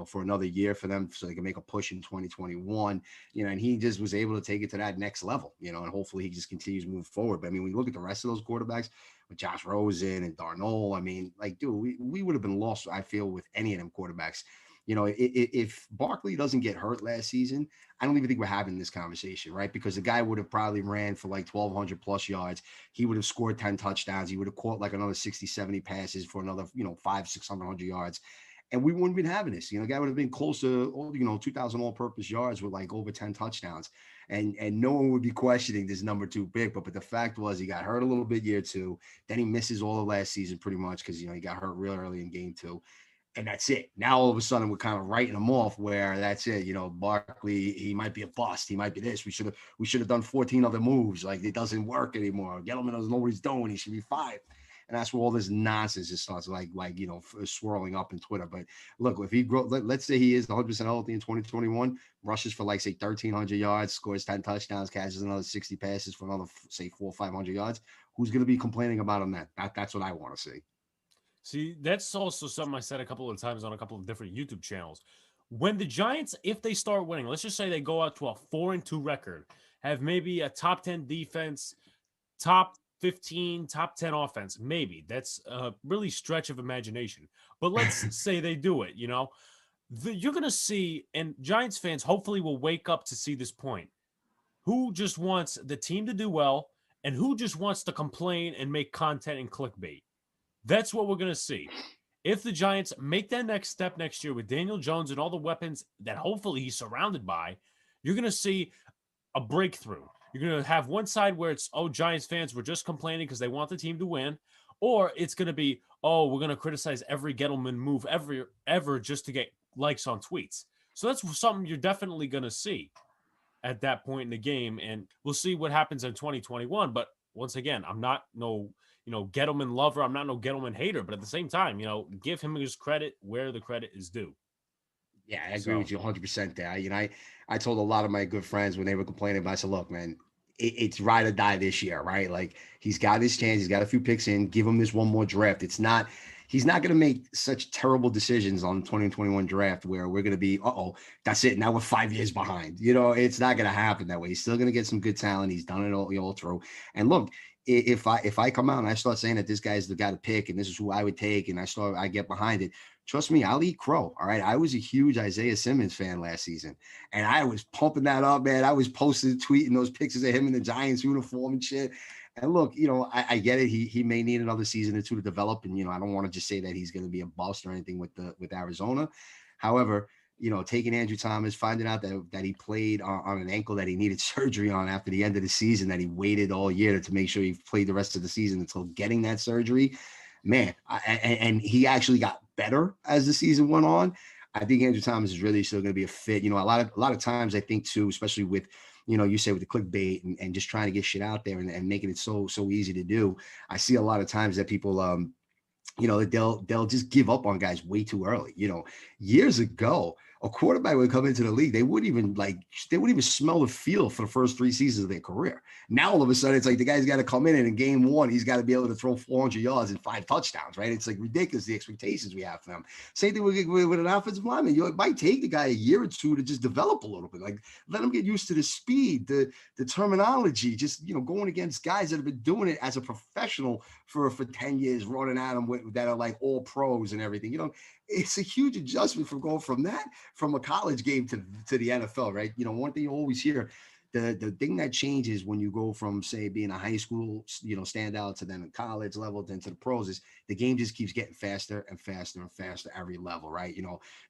for another year for them, so they can make a push in 2021. And he just was able to take it to that next level, and hopefully he just continues moving forward. But I mean, when you look at the rest of those quarterbacks with Josh Rosen and Darnold, I mean, like, dude, we would have been lost, I feel, with any of them quarterbacks. If Barkley doesn't get hurt last season, I don't even think we're having this conversation, right? Because the guy would have probably ran for like 1,200 plus yards. He would have scored 10 touchdowns. He would have caught like another 60, 70 passes for another, 500-600 yards. And we wouldn't have been having this. The guy would have been close to, 2,000 all-purpose yards with like over 10 touchdowns. And no one would be questioning this number 2 pick. But the fact was he got hurt a little bit year 2. Then he misses all of last season pretty much because, he got hurt real early in game 2. And that's it. Now, all of a sudden, we're kind of writing him off where that's it. Barkley, he might be a bust. He might be this. We should have done 14 other moves. Like, it doesn't work anymore. Gettleman doesn't know what he's doing. He should be fired. And that's where all this nonsense just starts swirling up in Twitter. But look, if he let's say he is 100% healthy in 2021, rushes for like, say, 1,300 yards, scores 10 touchdowns, catches another 60 passes for another, say, 400 or 500 yards, who's going to be complaining about him then? That's what I want to see. See, that's also something I said a couple of times on a couple of different YouTube channels. When the Giants, if they start winning, let's just say they go out to a 4-2 record, have maybe a top 10 defense, top 15, top 10 offense, maybe. That's a really stretch of imagination. But let's say they do it, you're going to see, and Giants fans hopefully will wake up to see this point, who just wants the team to do well and who just wants to complain and make content and clickbait. That's what we're going to see. If the Giants make that next step next year with Daniel Jones and all the weapons that hopefully he's surrounded by, you're going to see a breakthrough. You're going to have one side where it's, Giants fans were just complaining because they want the team to win. Or it's going to be, we're going to criticize every Gettleman move ever just to get likes on tweets. So that's something you're definitely going to see at that point in the game. And we'll see what happens in 2021. But once again, I'm not no Gettleman lover. I'm not no Gettleman hater. But at the same time, give him his credit where the credit is due. Yeah, I agree with you 100% there. I told a lot of my good friends when they were complaining about it, I said, look, man, it's ride or die this year, right? Like, he's got his chance. He's got a few picks in. Give him this one more draft. He's not going to make such terrible decisions on the 2021 draft where we're going to be, that's it. Now we're 5 years behind. It's not going to happen that way. He's still going to get some good talent. He's done it all through. And look, if I come out and I start saying that this guy's the guy to pick and this is who I would take and I get behind it, trust me, I'll eat crow. All right. I was a huge Isaiah Simmons fan last season and I was pumping that up, man. I was posting, tweeting those pictures of him in the Giants uniform and shit. And look, I get it. He may need another season or 2 to develop. And, I don't want to just say that he's going to be a bust or anything with Arizona. However, taking Andrew Thomas, finding out that he played on an ankle that he needed surgery on after the end of the season, that he waited all year to make sure he played the rest of the season until getting that surgery, man. And he actually got better as the season went on. I think Andrew Thomas is really still going to be a fit. A lot of times I think too, especially with, you say with the clickbait and just trying to get shit out there and making it so easy to do. I see a lot of times that people, they'll just give up on guys way too early. Years ago, a quarterback would come into the league, they wouldn't even smell the field for the first 3 seasons of their career. Now all of a sudden it's like the guy's got to come in and in game one he's got to be able to throw 400 yards and 5 touchdowns, right? It's like ridiculous the expectations we have for them. Same thing with an offensive lineman. It might take the guy a year or two to just develop a little bit. Like let him get used to the speed, the terminology, just going against guys that have been doing it as a professional for 10 years, running at them that are like all pros and everything. It's a huge adjustment from going from a college game to the NFL, right? One thing you always hear, the thing that changes when you go from, say, being a high school, standout to then a college level, then to the pros is the game just keeps getting faster and faster and faster every level, right?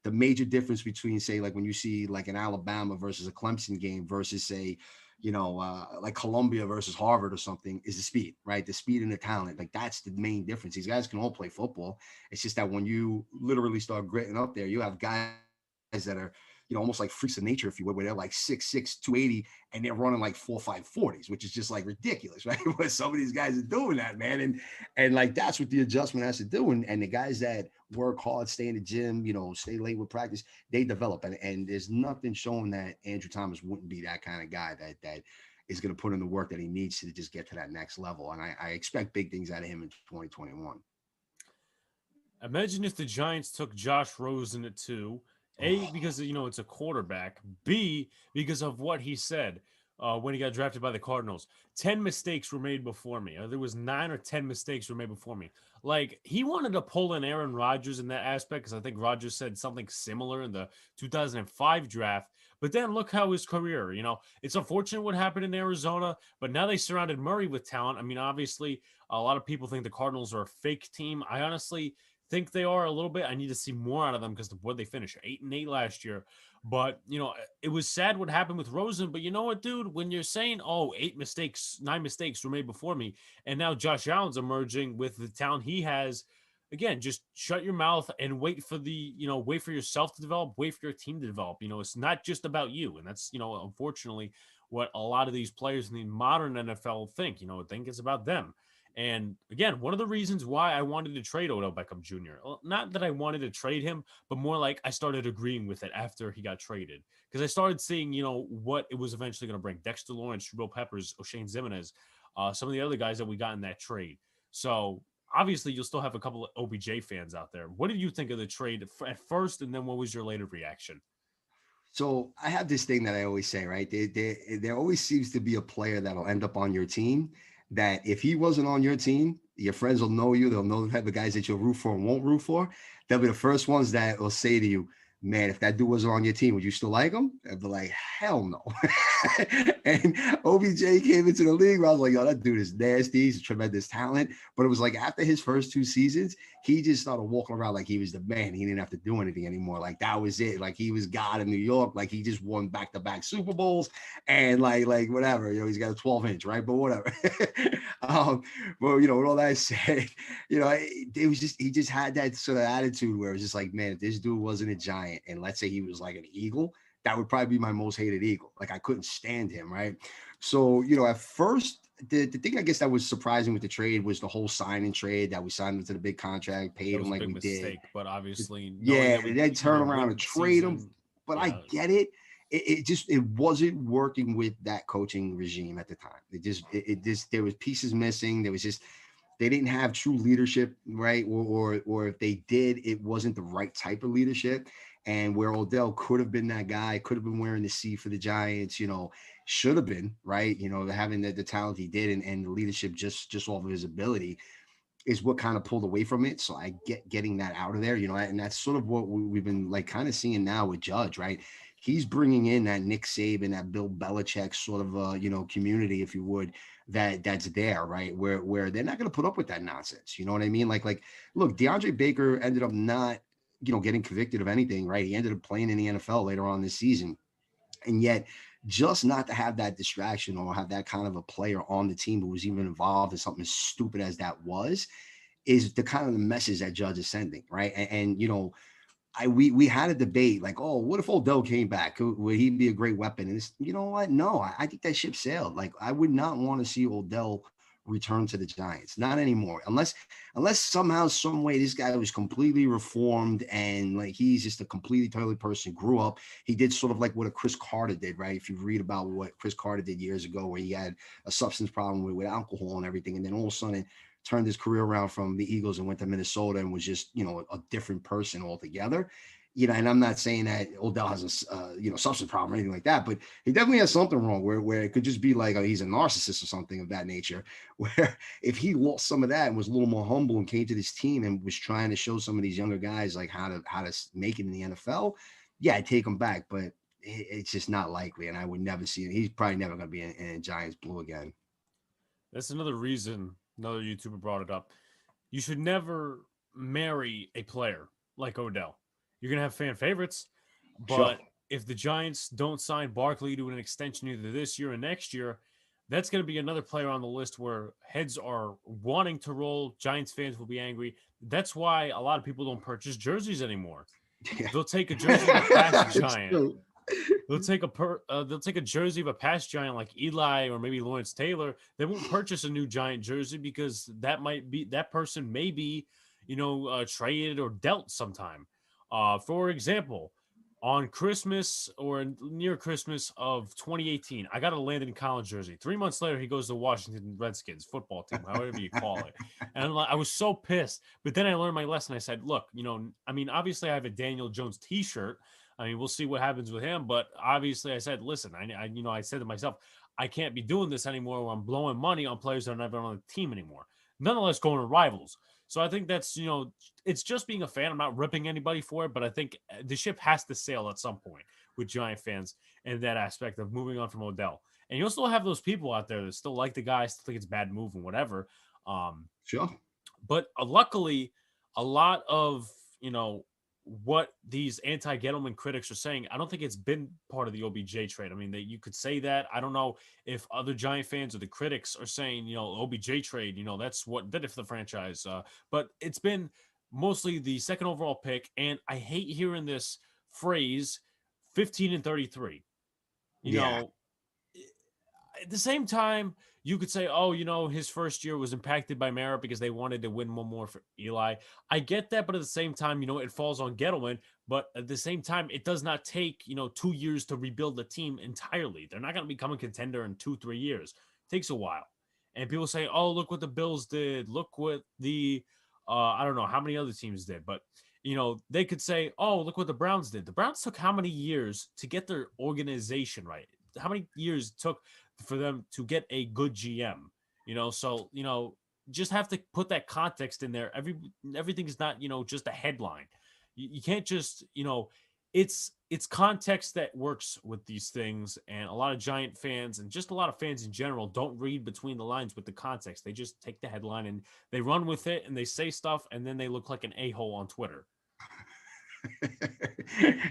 The major difference between, say, like when you see like an Alabama versus a Clemson game versus, say, like Columbia versus Harvard or something is the speed, right? The speed and the talent. Like that's the main difference. These guys can all play football. It's just that when you literally start gritting up there, you have guys that are, almost like freaks of nature, if you would, where they're like 6'6", 280, and they're running like 4.5 40s, which is just like ridiculous, right? But some of these guys are doing that, man. And like that's what the adjustment has to do. And the guys that work hard, stay in the gym, stay late with practice, they develop. And there's nothing showing that Andrew Thomas wouldn't be that kind of guy that is going to put in the work that he needs to just get to that next level. And I expect big things out of him in 2021. Imagine if the Giants took Josh Rosen at 2. A, Oh, because it's a quarterback. B, because of what he said when he got drafted by the Cardinals. 10 mistakes were made before me. Or there was 9 or 10 mistakes were made before me. Like he wanted to pull in Aaron Rodgers in that aspect because I think Rodgers said something similar in the 2005 draft. But then look how his career, it's unfortunate what happened in Arizona, but now they surrounded Murray with talent. I mean, obviously, a lot of people think the Cardinals are a fake team. I honestly think they are a little bit. I need to see more out of them because what they finished 8-8 last year. But it was sad what happened with Rosen. But you know what, dude? When you're saying, "Oh, 8 mistakes, 9 mistakes were made before me," and now Josh Allen's emerging with the talent he has, again, just shut your mouth and wait for wait for yourself to develop, wait for your team to develop. It's not just about you, and that's unfortunately what a lot of these players in the modern NFL think. Think it's about them. And again, one of the reasons why I wanted to trade Odell Beckham Jr., well, not that I wanted to trade him, but more like I started agreeing with it after he got traded. Because I started seeing, what it was eventually going to bring. Dexter Lawrence, Jabril Peppers, O'Shane Zimenez, some of the other guys that we got in that trade. So obviously you'll still have a couple of OBJ fans out there. What did you think of the trade at first, and then what was your later reaction? so I have this thing that I always say, right? There always seems to be a player that'll end up on your team that if he wasn't on your team, your friends will know you. They'll know the type of guys that you'll root for and won't root for. They'll be the first ones that will say to you, man, if that dude wasn't on your team, would you still like him? I'd be like, hell no. And OBJ came into the league where I was like, yo, that dude is nasty. He's a tremendous talent. But it was like after his first 2 seasons, he just started walking around like he was the man. He didn't have to do anything anymore. Like that was it. Like he was God in New York. Like he just won back-to-back Super Bowls and like whatever. He's got a 12-inch, right? But whatever. Well, with all that said, it was just he just had that sort of attitude where it was just like, man, if this dude wasn't a Giant, and let's say he was like an Eagle, that would probably be my most hated Eagle. Like I couldn't stand him, right? So, at first, the thing I guess that was surprising with the trade was the whole signing trade that we signed him to the big contract, paid That him was a like big we did. mistake, but obviously knowing Yeah, that we, they turn around and win the trade him, season, but I yeah, get it. It wasn't working with that coaching regime at the time. It just there was pieces missing. There was just they didn't have true leadership, right? Or if they did, it wasn't the right type of leadership. And where Odell could have been that guy, could have been wearing the C for the Giants, should have been, right? Having the talent he did and the leadership just off of his ability is what kind of pulled away from it. So I getting that out of there, and that's sort of what we've been like kind of seeing now with Judge, right? He's bringing in that Nick Saban, that Bill Belichick sort of community, if you would, that's there, right? Where they're not going to put up with that nonsense. You know what I mean? Like look, DeAndre Baker ended up not, getting convicted of anything, right? He ended up playing in the NFL later on this season. And yet, just not to have that distraction or have that kind of a player on the team who was even involved in something as stupid as that was, is the kind of the message that Judge is sending, right? And we had a debate like, oh, what if Odell came back? Would he be a great weapon? And it's, you know what? No, I think that ship sailed. Like I would not want to see Odell return to the Giants. Not anymore. Unless somehow, some way this guy was completely reformed and like he's just a completely totally person, grew up. He did sort of like what a Chris Carter did, right? If you read about what Chris Carter did years ago, where he had a substance problem with alcohol and everything, and then all of a sudden turned his career around from the Eagles and went to Minnesota and was just, a different person altogether. And I'm not saying that Odell has a substance problem or anything like that, but he definitely has something wrong where it could just be like he's a narcissist or something of that nature. Where if he lost some of that and was a little more humble and came to this team and was trying to show some of these younger guys like how to make it in the NFL, yeah, I'd take him back, but it's just not likely, and I would never see him. He's probably never going to be in Giants blue again. That's another reason. Another YouTuber brought it up. You should never marry a player like Odell. You're going to have fan favorites, but Sure. if the Giants don't sign Barkley to an extension either this year or next year, that's going to be another player on the list where heads are wanting to roll. Giants fans will be angry. That's why a lot of people don't purchase jerseys anymore. Yeah. They'll take a jersey of a past It's Giant. true. They'll take a jersey of a past Giant like Eli or maybe Lawrence Taylor. They won't purchase a new Giant jersey because that person may be, traded or dealt sometime. For example, on Christmas or near Christmas of 2018, I got a Landon Collins jersey. 3 months later, he goes to Washington Redskins football team, however you call it. And I was so pissed. But then I learned my lesson. I said, look, obviously I have a Daniel Jones t-shirt. We'll see what happens with him. But obviously I said, listen, I said to myself, I can't be doing this anymore where I'm blowing money on players that are never on the team anymore. Nonetheless, going to rivals. So I think that's, it's just being a fan. I'm not ripping anybody for it, but I think the ship has to sail at some point with Giant fans and that aspect of moving on from Odell. And you'll still have those people out there that still like the guy, still think it's a bad move and whatever. Sure. But luckily, a lot of, what these anti-Gettleman critics are saying, I don't think it's been part of the OBJ trade. You could say that. I don't know if other Giant fans or the critics are saying, OBJ trade, that's what did it for the franchise. But it's been mostly the second overall pick. And I hate hearing this phrase 15 and 33. At the same time, you could say, his first year was impacted by merit because they wanted to win one more for Eli. I get that, but at the same time, it falls on Gettleman. But at the same time, it does not take, 2 years to rebuild the team entirely. They're not going to become a contender in 2-3 years. It takes a while. And people say, oh, look what the Bills did. Look what the, I don't know how many other teams did. But, they could say, oh, look what the Browns did. The Browns took how many years to get their organization right? How many years it took for them to get a good GM, so, just have to put that context in there. Everything is not, just a headline. You can't just, it's context that works with these things. And a lot of Giant fans and just a lot of fans in general don't read between the lines with the context. They just take the headline and they run with it and they say stuff and then they look like an a-hole on Twitter.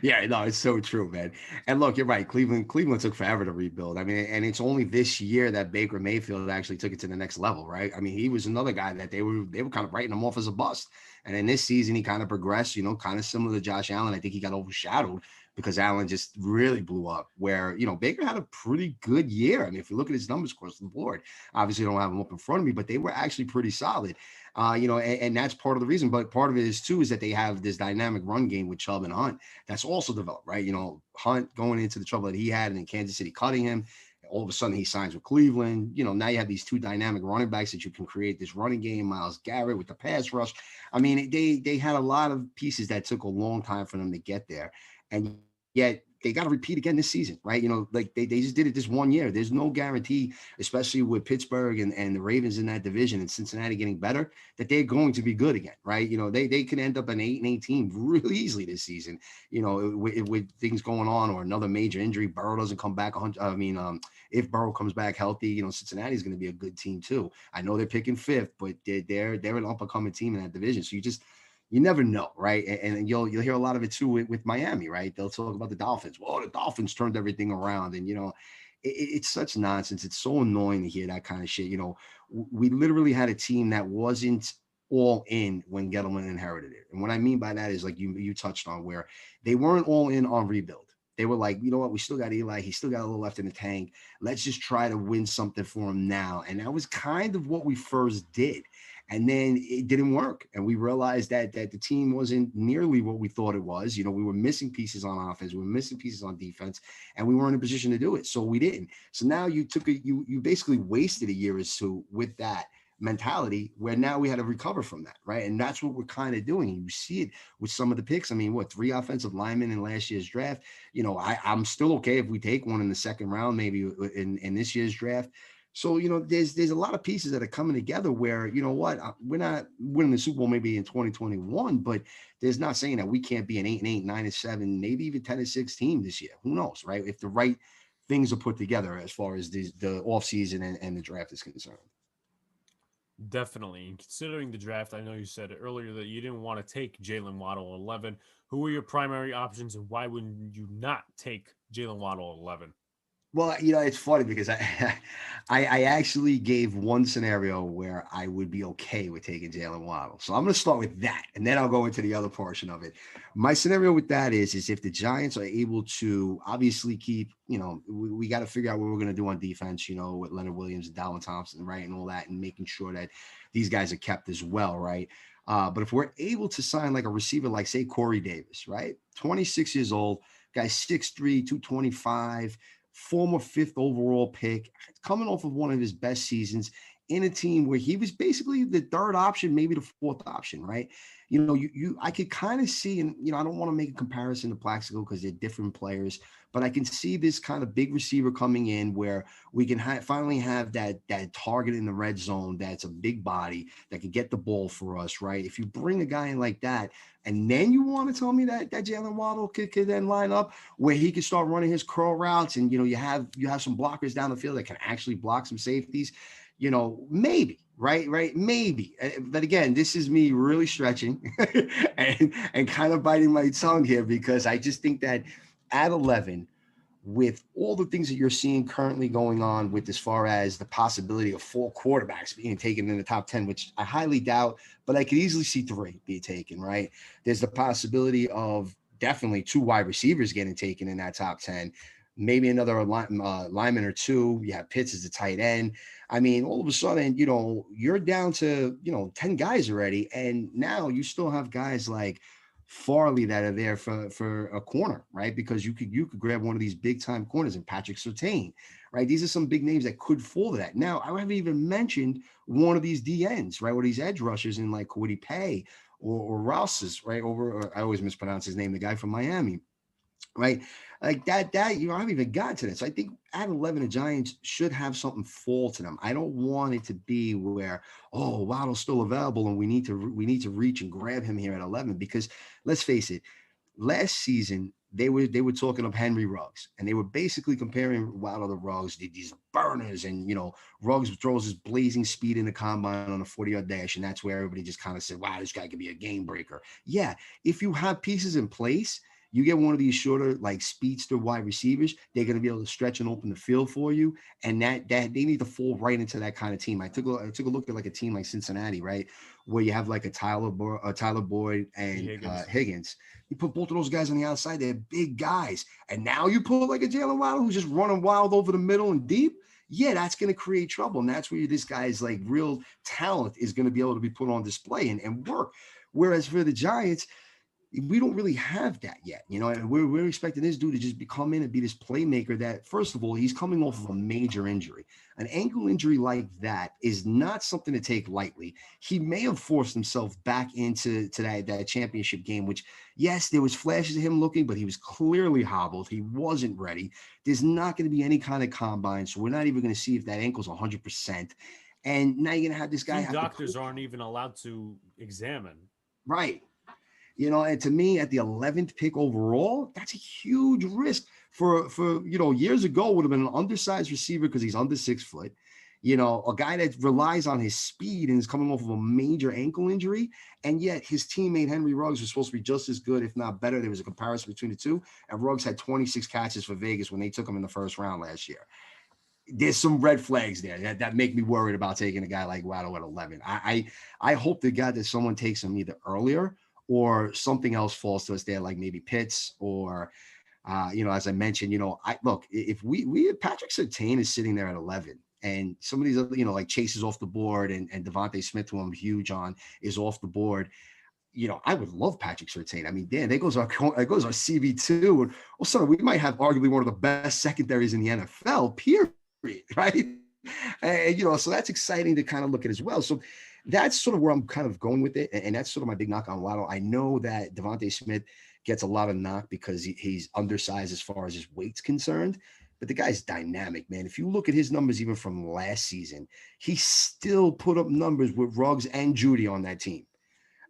Yeah, no, it's so true, man. And look, you're right. Cleveland took forever to rebuild. And it's only this year that Baker Mayfield actually took it to the next level, right? He was another guy that they were kind of writing him off as a bust. And in this season, he kind of progressed, kind of similar to Josh Allen. I think he got overshadowed because Allen just really blew up. Where Baker had a pretty good year. If you look at his numbers across the board, obviously I don't have them up in front of me, but they were actually pretty solid. And that's part of the reason. But part of it is too is that they have this dynamic run game with Chubb and Hunt that's also developed, right? Hunt going into the trouble that he had and in Kansas City cutting him. All of a sudden he signs with Cleveland. Now you have these two dynamic running backs that you can create this running game. Myles Garrett with the pass rush. They had a lot of pieces that took a long time for them to get there, and yet they got to repeat again this season, right? Like they just did it this 1 year. There's no guarantee, especially with Pittsburgh and the Ravens in that division and Cincinnati getting better, that they're going to be good again, right? They could end up an 8-18 really easily this season, with things going on or another major injury. Burrow doesn't come back. If Burrow comes back healthy, Cincinnati's going to be a good team too. I know they're picking fifth, but they're an up-and-coming team in that division. So you never know, right? And you'll hear a lot of it too with Miami, right? They'll talk about the Dolphins. Well, the Dolphins turned everything around, and it's such nonsense. It's so annoying to hear that kind of shit. We literally had a team that wasn't all in when Gettleman inherited it, and what I mean by that is like you touched on, where they weren't all in on rebuild. They were like, you know what, we still got Eli. He still got a little left in the tank. Let's just try to win something for him now. And that was kind of what we first did. And then it didn't work. And we realized that the team wasn't nearly what we thought it was. You know, we were missing pieces on offense, we were missing pieces on defense, and we weren't in a position to do it. So we didn't. So now you basically wasted a year or two with that mentality, where now we had to recover from that, right? And that's what we're kind of doing. You see it with some of the picks. I mean, what, 3 offensive linemen in last year's draft? You know, I'm still okay if we take one in the second round, maybe in this year's draft. So, you know, there's a lot of pieces that are coming together where, you know what, we're not winning the Super Bowl maybe in 2021, but there's not saying that we can't be an 8-8, 9-7, maybe even 10-6 team this year. Who knows, right? If the right things are put together as far as the offseason and the draft is concerned. Definitely. And considering the draft, I know you said earlier that you didn't want to take Jalen Waddle 11. Who were your primary options, and why would you not take Jalen Waddle 11? Well, you know, it's funny because I actually gave one scenario where I would be okay with taking Jalen Waddle. So I'm going to start with that, and then I'll go into the other portion of it. My scenario with that is if the Giants are able to obviously keep, you know, we got to figure out what we're going to do on defense, you know, with Leonard Williams and Dalvin Thompson, right, and all that, and making sure that these guys are kept as well, right? But if we're able to sign like a receiver like, say, Corey Davis, right, 26 years old, guy 6'3", 225, former 5th overall pick, coming off of one of his best seasons in a team where he was basically the 3rd option, maybe the 4th option, right? You know, I could kind of see, and you know, I don't want to make a comparison to Plaxico because they're different players, but I can see this kind of big receiver coming in where we can finally have that target in the red zone that's a big body that can get the ball for us, right? If you bring a guy in like that, and then you want to tell me that Jalen Waddle could then line up where he can start running his curl routes, and you know, you have some blockers down the field that can actually block some safeties, you know, maybe, right, maybe. But again, this is me really stretching and kind of biting my tongue here, because I just think that at 11, with all the things that you're seeing currently going on with as far as the possibility of 4 quarterbacks being taken in the top 10, which I highly doubt, but I could easily see 3 be taken, right? There's the possibility of definitely 2 wide receivers getting taken in that top 10, maybe another lineman or 2. You have Pitts as the tight end. I mean, all of a sudden, you know, you're down to, you know, 10 guys already. And now you still have guys like Farley that are there for a corner, right? Because you could grab one of these big time corners and Patrick Surtain, right? These are some big names that could fall to that. Now, I haven't even mentioned one of these DNs, right? Or these edge rushers in like Kwity Paye or Rouse's, right? I always mispronounce his name, the guy from Miami, right? Like that, you know, I haven't even gotten to this. I think at 11, the Giants should have something fall to them. I don't want it to be where, oh, Waddle's still available and we need to reach and grab him here at 11, because let's face it, last season they were talking of Henry Ruggs, and they were basically comparing Waddle to Ruggs, these burners, and you know, Ruggs throws his blazing speed in the combine on a 40-yard dash, and that's where everybody just kind of said, wow, this guy could be a game breaker. Yeah, if you have pieces in place, you get one of these shorter, like speedster wide receivers, they're going to be able to stretch and open the field for you. And that they need to fall right into that kind of team. I took a look at like a team like Cincinnati, right, where you have like a Tyler Boyd and Higgins. You put both of those guys on the outside, they're big guys. And now you put like a Jalen Waddle who's just running wild over the middle and deep. Yeah, that's going to create trouble. And that's where this guy's like real talent is going to be able to be put on display and work. Whereas for the Giants, we don't really have that yet, you know, and we're expecting this dude to just come in and be this playmaker that, first of all, he's coming off of a major injury. An ankle injury like that is not something to take lightly. He may have forced himself back into that championship game, which, yes, there was flashes of him looking, but he was clearly hobbled. He wasn't ready. There's not going to be any kind of combine, so we're not even going to see if that ankle's 100%. And now you're going to have this guy. Doctors aren't even allowed to examine. Right. You know, and to me, at the 11th pick overall, that's a huge risk for you know, years ago would have been an undersized receiver because he's under 6 foot. You know, a guy that relies on his speed and is coming off of a major ankle injury. And yet his teammate Henry Ruggs was supposed to be just as good, if not better. There was a comparison between the two. And Ruggs had 26 catches for Vegas when they took him in the first round last year. There's some red flags there that make me worried about taking a guy like Waddle at 11. I hope to God that someone takes him either earlier or something else falls to us there, like maybe Pitts or As I mentioned, I look, if we Patrick Surtain is sitting there at 11, and some of these other, like Chase is off the board, and Devontae Smith, who I'm huge on, is off the board. I would love Patrick Surtain. I mean, Dan, there goes our CB2, and all of a sudden we might have arguably one of the best secondaries in the NFL. Period. Right. And so that's exciting to kind of look at as well. So that's sort of where I'm kind of going with it, and that's sort of my big knock on Waddle. I know that Devontae Smith gets a lot of knock because he's undersized as far as his weight's concerned. But the guy's dynamic, man. If you look at his numbers even from last season, he still put up numbers with Ruggs and Judy on that team.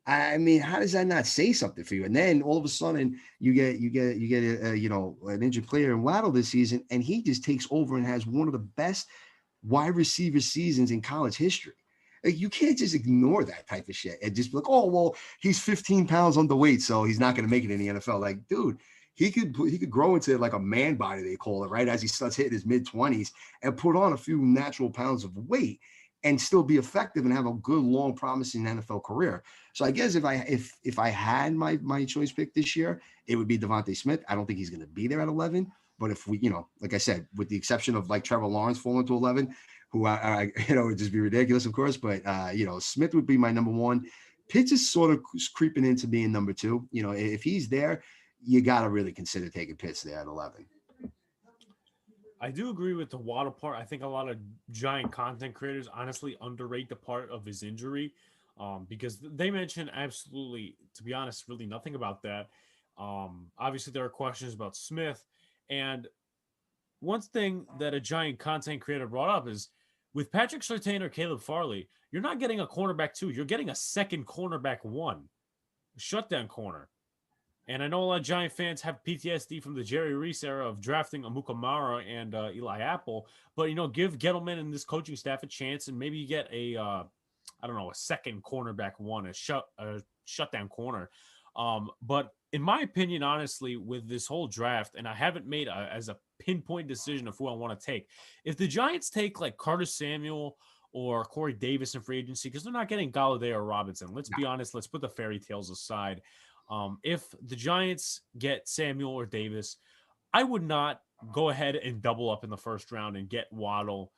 I mean, how does that not say something for you? And then all of a sudden, you get an injured player in Waddle this season, and he just takes over and has one of the best wide receiver seasons in college history. Like, you can't just ignore that type of shit and just be like, oh, well, he's 15 pounds underweight, so he's not going to make it in the NFL. Like, dude, he could grow into like a man body, they call it, right? As he starts hitting his mid-20s and put on a few natural pounds of weight and still be effective and have a good, long, promising NFL career. So I guess if I had my choice pick this year, it would be Devontae Smith. I don't think he's going to be there at 11. But if we, like I said, with the exception of like Trevor Lawrence falling to 11, who I would just be ridiculous, of course. But Smith would be my number one. Pitts is sort of creeping into being number two. If he's there, you got to really consider taking Pitts there at 11. I do agree with the Waddle part. I think a lot of giant content creators honestly underrate the part of his injury, because they mention absolutely, to be honest, really nothing about that. Obviously, there are questions about Smith. And one thing that a giant content creator brought up is with Patrick Surtain or Caleb Farley, you're not getting a cornerback 2. You're getting a second cornerback 1, shutdown corner. And I know a lot of Giant fans have PTSD from the Jerry Reese era of drafting Amukamara and Eli Apple. But, give Gettleman and this coaching staff a chance, and maybe you get a second cornerback 1, a shutdown corner. But in my opinion, honestly, with this whole draft, and I haven't made as a pinpoint decision of who I want to take. If the Giants take like Carter Samuel or Corey Davis in free agency, because they're not getting Galladay or Robinson. Let's be honest. Let's put the fairy tales aside. If the Giants get Samuel or Davis, I would not go ahead and double up in the first round and get Waddle,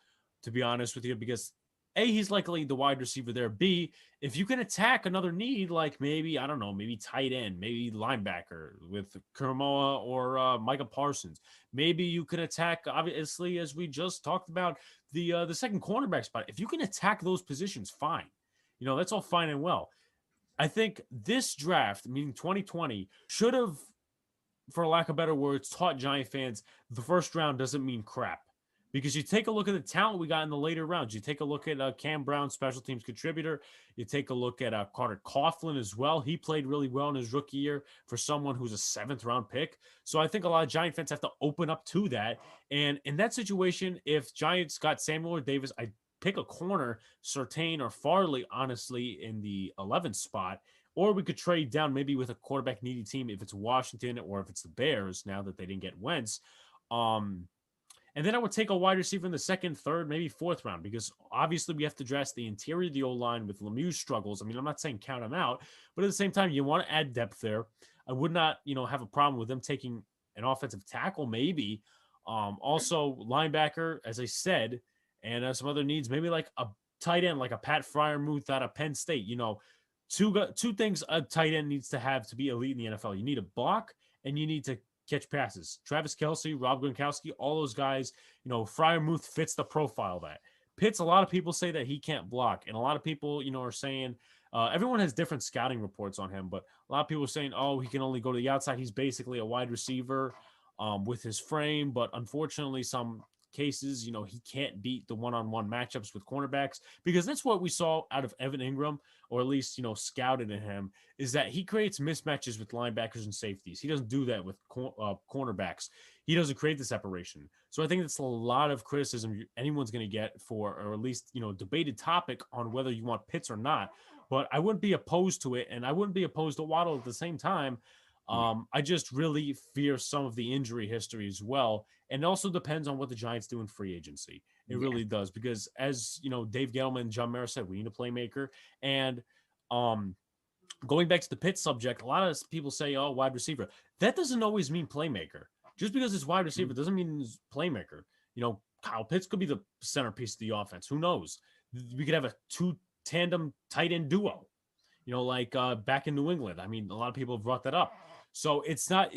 to be honest with you, because A, he's likely the wide receiver there. B, if you can attack another need, like maybe tight end, maybe linebacker with Karamoa or Micah Parsons, maybe you can attack, obviously, as we just talked about, the second cornerback spot. If you can attack those positions, fine. That's all fine and well. I think this draft, meaning 2020, should have, for lack of better words, taught Giant fans the first round doesn't mean crap. Because you take a look at the talent we got in the later rounds. You take a look at Cam Brown, special teams contributor. You take a look at Carter Coughlin as well. He played really well in his rookie year for someone who's a 7th-round pick. So I think a lot of Giant fans have to open up to that. And in that situation, if Giants got Samuel or Davis, I'd pick a corner, Surtain or Farley, honestly, in the 11th spot. Or we could trade down maybe with a quarterback needy team if it's Washington or if it's the Bears, now that they didn't get Wentz. And then I would take a wide receiver in the 2nd, 3rd, maybe 4th round, because obviously we have to address the interior of the O-line with Lemieux's struggles. I mean, I'm not saying count him out, but at the same time, you want to add depth there. I would not, have a problem with them taking an offensive tackle, maybe. Also, linebacker, as I said, and some other needs, maybe like a tight end, like a Pat Freiermuth out of Penn State. Two things a tight end needs to have to be elite in the NFL. You need a block and you need to catch passes. Travis Kelce, Rob Gronkowski, all those guys, Freiermuth fits the profile of that. Pitts, a lot of people say that he can't block. And a lot of people, are saying, everyone has different scouting reports on him, but a lot of people are saying, oh, he can only go to the outside. He's basically a wide receiver with his frame. But unfortunately, some cases, he can't beat the one-on-one matchups with cornerbacks, because that's what we saw out of Evan Ingram, or at least, scouted in him, is that he creates mismatches with linebackers and safeties. He doesn't do that with cornerbacks. He doesn't create the separation. So I think that's a lot of criticism anyone's going to get for, or at least, debated topic on whether you want Pitts or not. But I wouldn't be opposed to it, and I wouldn't be opposed to Waddle at the same time. I just really fear some of the injury history as well. And it also depends on what the Giants do in free agency. It really does, because as Dave Gettleman and John Mara said, we need a playmaker. And going back to the Pitt subject, a lot of people say, oh, wide receiver. That doesn't always mean playmaker. Just because it's wide receiver doesn't mean he's playmaker. Kyle Pitts could be the centerpiece of the offense. Who knows? We could have a two tandem tight end duo, like back in New England. I mean, a lot of people have brought that up. So it's not,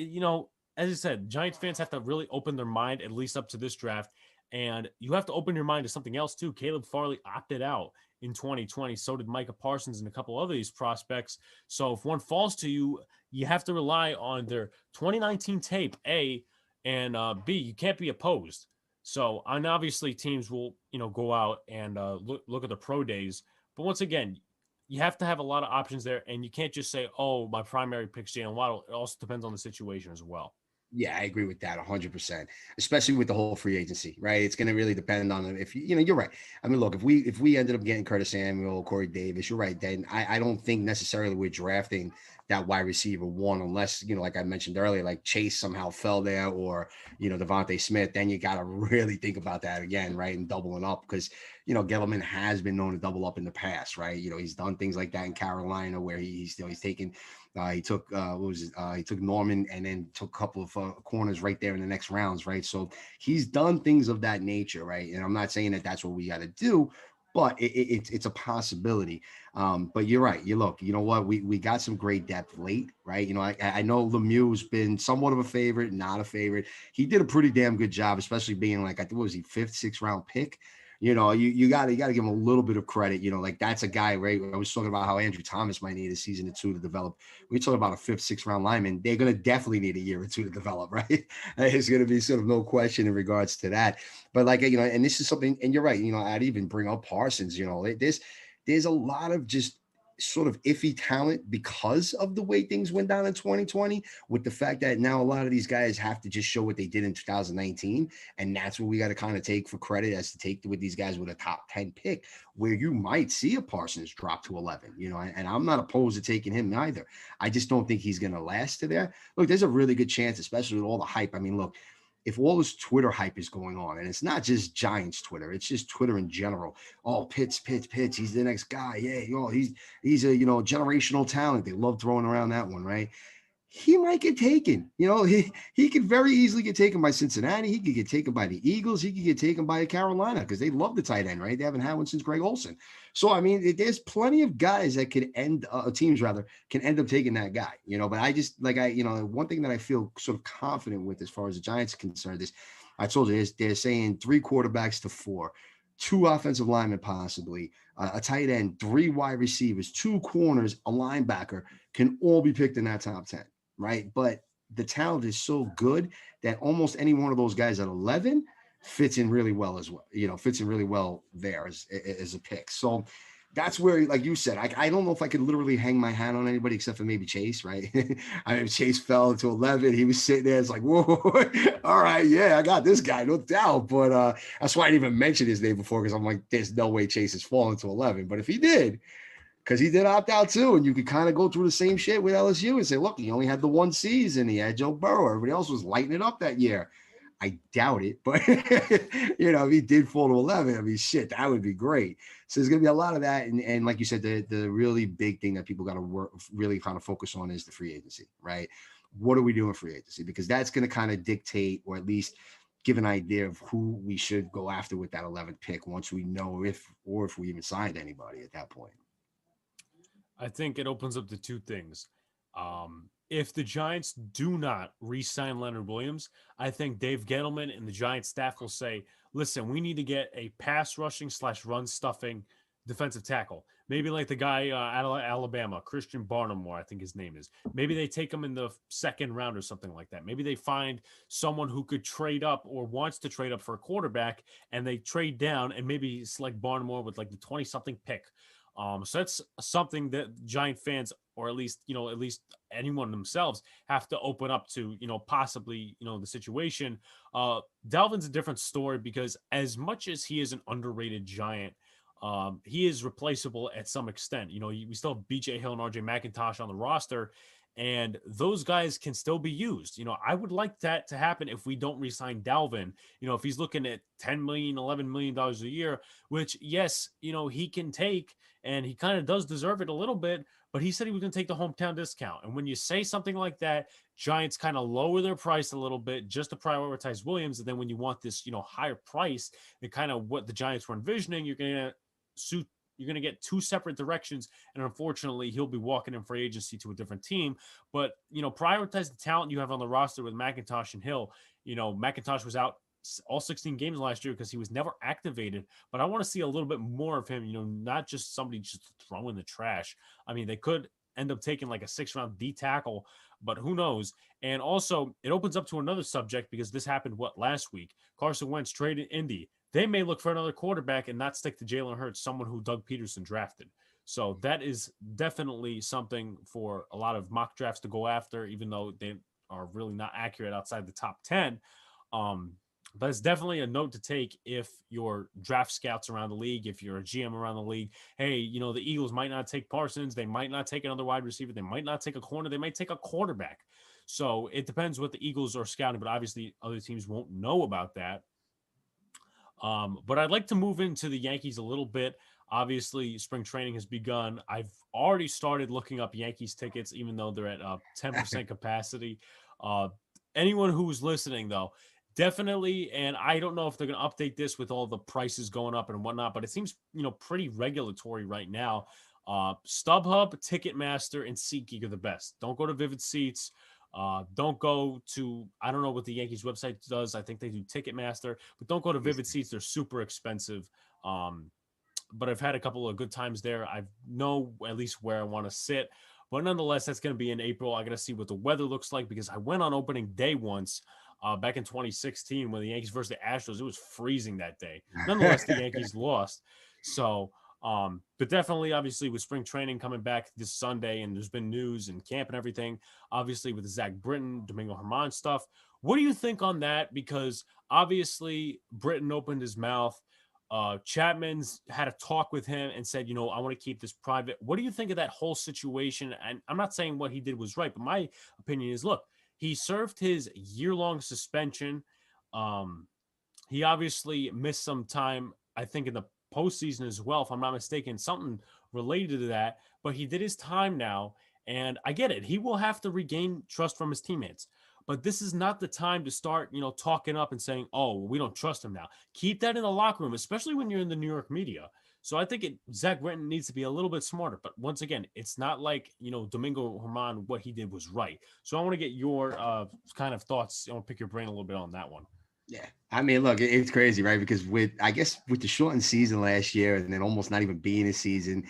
as I said, Giants fans have to really open their mind, at least up to this draft. And you have to open your mind to something else too. Caleb Farley opted out in 2020. So did Micah Parsons and a couple other these prospects. So if one falls to you, you have to rely on their 2019 tape, A, and B, you can't be opposed. So, and obviously teams will, go out and look at the pro days. But once again, you have to have a lot of options there, and you can't just say, "Oh, my primary pick's Jalen Waddle." It also depends on the situation as well. Yeah, I agree with that 100%, especially with the whole free agency, right? It's going to really depend on if you're right. I mean, look, if we ended up getting Curtis Samuel, Corey Davis, you're right. Then I don't think necessarily we're drafting that wide receiver one unless, like I mentioned earlier, like Chase somehow fell there or, Devontae Smith. Then you got to really think about that again, right? And doubling up because, Gettleman has been known to double up in the past, right? He's done things like that in Carolina where he's taken he took he took Norman and then took a couple of corners right there in the next rounds, right? So he's done things of that nature, right? And I'm not saying that that's what we got to do, but it's a possibility. But you're right. You know what? We got some great depth late, right? I know Lemieux's been somewhat of a favorite, not a favorite. He did a pretty damn good job, especially being like, I think, what was he, 5th, 6th round pick? You got to give him a little bit of credit. Like that's a guy, right? I was talking about how Andrew Thomas might need a season or two to develop. We talk about a 5th, 6th round lineman. They're going to definitely need a year or two to develop, right? There's going to be sort of no question in regards to that. But and this is something, and you're right. I'd even bring up Parsons. There's a lot of just sort of iffy talent because of the way things went down in 2020 with the fact that now a lot of these guys have to just show what they did in 2019. And that's what we got to kind of take for credit as to take with these guys with a top 10 pick where you might see a Parsons drop to 11, and I'm not opposed to taking him either. I just don't think he's going to last to there. Look, there's a really good chance, especially with all the hype. I mean, look, if all this Twitter hype is going on, and it's not just Giants Twitter, it's just Twitter in general. Oh, Pitts, he's the next guy. Yeah, he's a generational talent. They love throwing around that one, right? He might get taken. He could very easily get taken by Cincinnati. He could get taken by the Eagles. He could get taken by Carolina because they love the tight end, right? They haven't had one since Greg Olsen. So, I mean, there's plenty of guys that could teams can end up taking that guy, but I just one thing that I feel sort of confident with as far as the Giants are concerned is I told you they're saying 3 quarterbacks to 4, 2 offensive linemen possibly, a tight end, 3 wide receivers, 2 corners, a linebacker can all be picked in that top 10. Right. But the talent is so good that almost any one of those guys at 11 fits in really well as well, fits in really well there as a pick. So that's where, like you said, I don't know if I could literally hang my hat on anybody except for maybe Chase, right? I mean, Chase fell to 11. He was sitting there. It's like, whoa, all right. Yeah, I got this guy, no doubt. But that's why I didn't even mention his name before because I'm like, there's no way Chase is falling to 11. But if he did, because he did opt out too, and you could kind of go through the same shit with LSU and say, look, he only had the 1 season. He had Joe Burrow. Everybody else was lighting it up that year. I doubt it, but if he did fall to 11, I mean, shit, that would be great. So there's going to be a lot of that, and like you said, the really big thing that people got to really kind of focus on is the free agency, right? What are we doing free agency? Because that's going to kind of dictate, or at least give an idea of who we should go after with that 11th pick once we know if we even signed anybody at that point. I think it opens up to 2 things. If the Giants do not re-sign Leonard Williams, I think Dave Gettleman and the Giants staff will say, listen, we need to get a pass rushing / run stuffing defensive tackle. Maybe like the guy out of Alabama, Christian Barnamore, I think his name is. Maybe they take him in the 2nd round or something like that. Maybe they find someone who could trade up or wants to trade up for a quarterback, and they trade down and maybe select Barnamore with like the 20-something pick. So that's something that Giant fans, or at least anyone themselves, have to open up to, possibly, the situation. Dalvin's a different story because as much as he is an underrated Giant, he is replaceable at some extent. We still have BJ Hill and RJ McIntosh on the roster, And those guys can still be used. I would like that to happen if we don't re-sign Dalvin. If he's looking at $10 million, $11 million a year, which, yes, he can take, and he kind of does deserve it a little bit, but he said he was going to take the hometown discount. And when you say something like that, Giants kind of lower their price a little bit just to prioritize Williams. And then when you want this, higher price, and kind of what the Giants were envisioning, you're going to get two separate directions, and unfortunately, he'll be walking in free agency to a different team. But prioritize the talent you have on the roster with McIntosh and Hill. McIntosh was out all 16 games last year because he was never activated. But I want to see a little bit more of him. Not just somebody just throw in the trash. I mean, they could end up taking like a 6th-round D tackle, but who knows? And also, it opens up to another subject because this happened last week. Carson Wentz traded Indy. They may look for another quarterback and not stick to Jalen Hurts, someone who Doug Peterson drafted. So that is definitely something for a lot of mock drafts to go after, even though they are really not accurate outside the top 10. But it's definitely a note to take if you're draft scouts around the league, if you're a GM around the league. Hey, the Eagles might not take Parsons. They might not take another wide receiver. They might not take a corner. They might take a quarterback. So it depends what the Eagles are scouting, but obviously other teams won't know about that. But I'd like to move into the Yankees a little bit. Obviously, spring training has begun. I've already started looking up Yankees tickets, even though they're at 10% capacity. Anyone who's listening, though, definitely, and I don't know if they're going to update this with all the prices going up and whatnot, but it seems, pretty regulatory right now. StubHub, Ticketmaster, and SeatGeek are the best. Don't go to Vivid Seats. Don't go to, I don't know what the Yankees website does. I think they do Ticketmaster, but don't go to Vivid Seats. They're super expensive. But I've had a couple of good times there. I know at least where I want to sit, but nonetheless, that's going to be in April. I got to see what the weather looks like because I went on opening day once back in 2016 when the Yankees versus the Astros. It was freezing that day. Nonetheless, the Yankees lost. So, but definitely, obviously, with spring training coming back this Sunday, and there's been news and camp and everything, obviously with the Zach Britton, Domingo Germán stuff. What do you think on that? Because obviously, Britton opened his mouth. Chapman's had a talk with him and said, I want to keep this private. What do you think of that whole situation? And I'm not saying what he did was right, but my opinion is, look, he served his year-long suspension. He obviously missed some time, I think, in the postseason as well, if I'm not mistaken, something related to that. But he did his time now, and I get it. He will have to regain trust from his teammates. But this is not the time to start, talking up and saying, oh, we don't trust him now. Keep that in the locker room, especially when you're in the New York media. So I think Zach Britton needs to be a little bit smarter. But once again, it's not like, Domingo Germán, what he did was right. So I want to get your kind of thoughts. I want to pick your brain a little bit on that one. Yeah. I mean, look, it's crazy, right? Because with the shortened season last year and then almost not even being a season,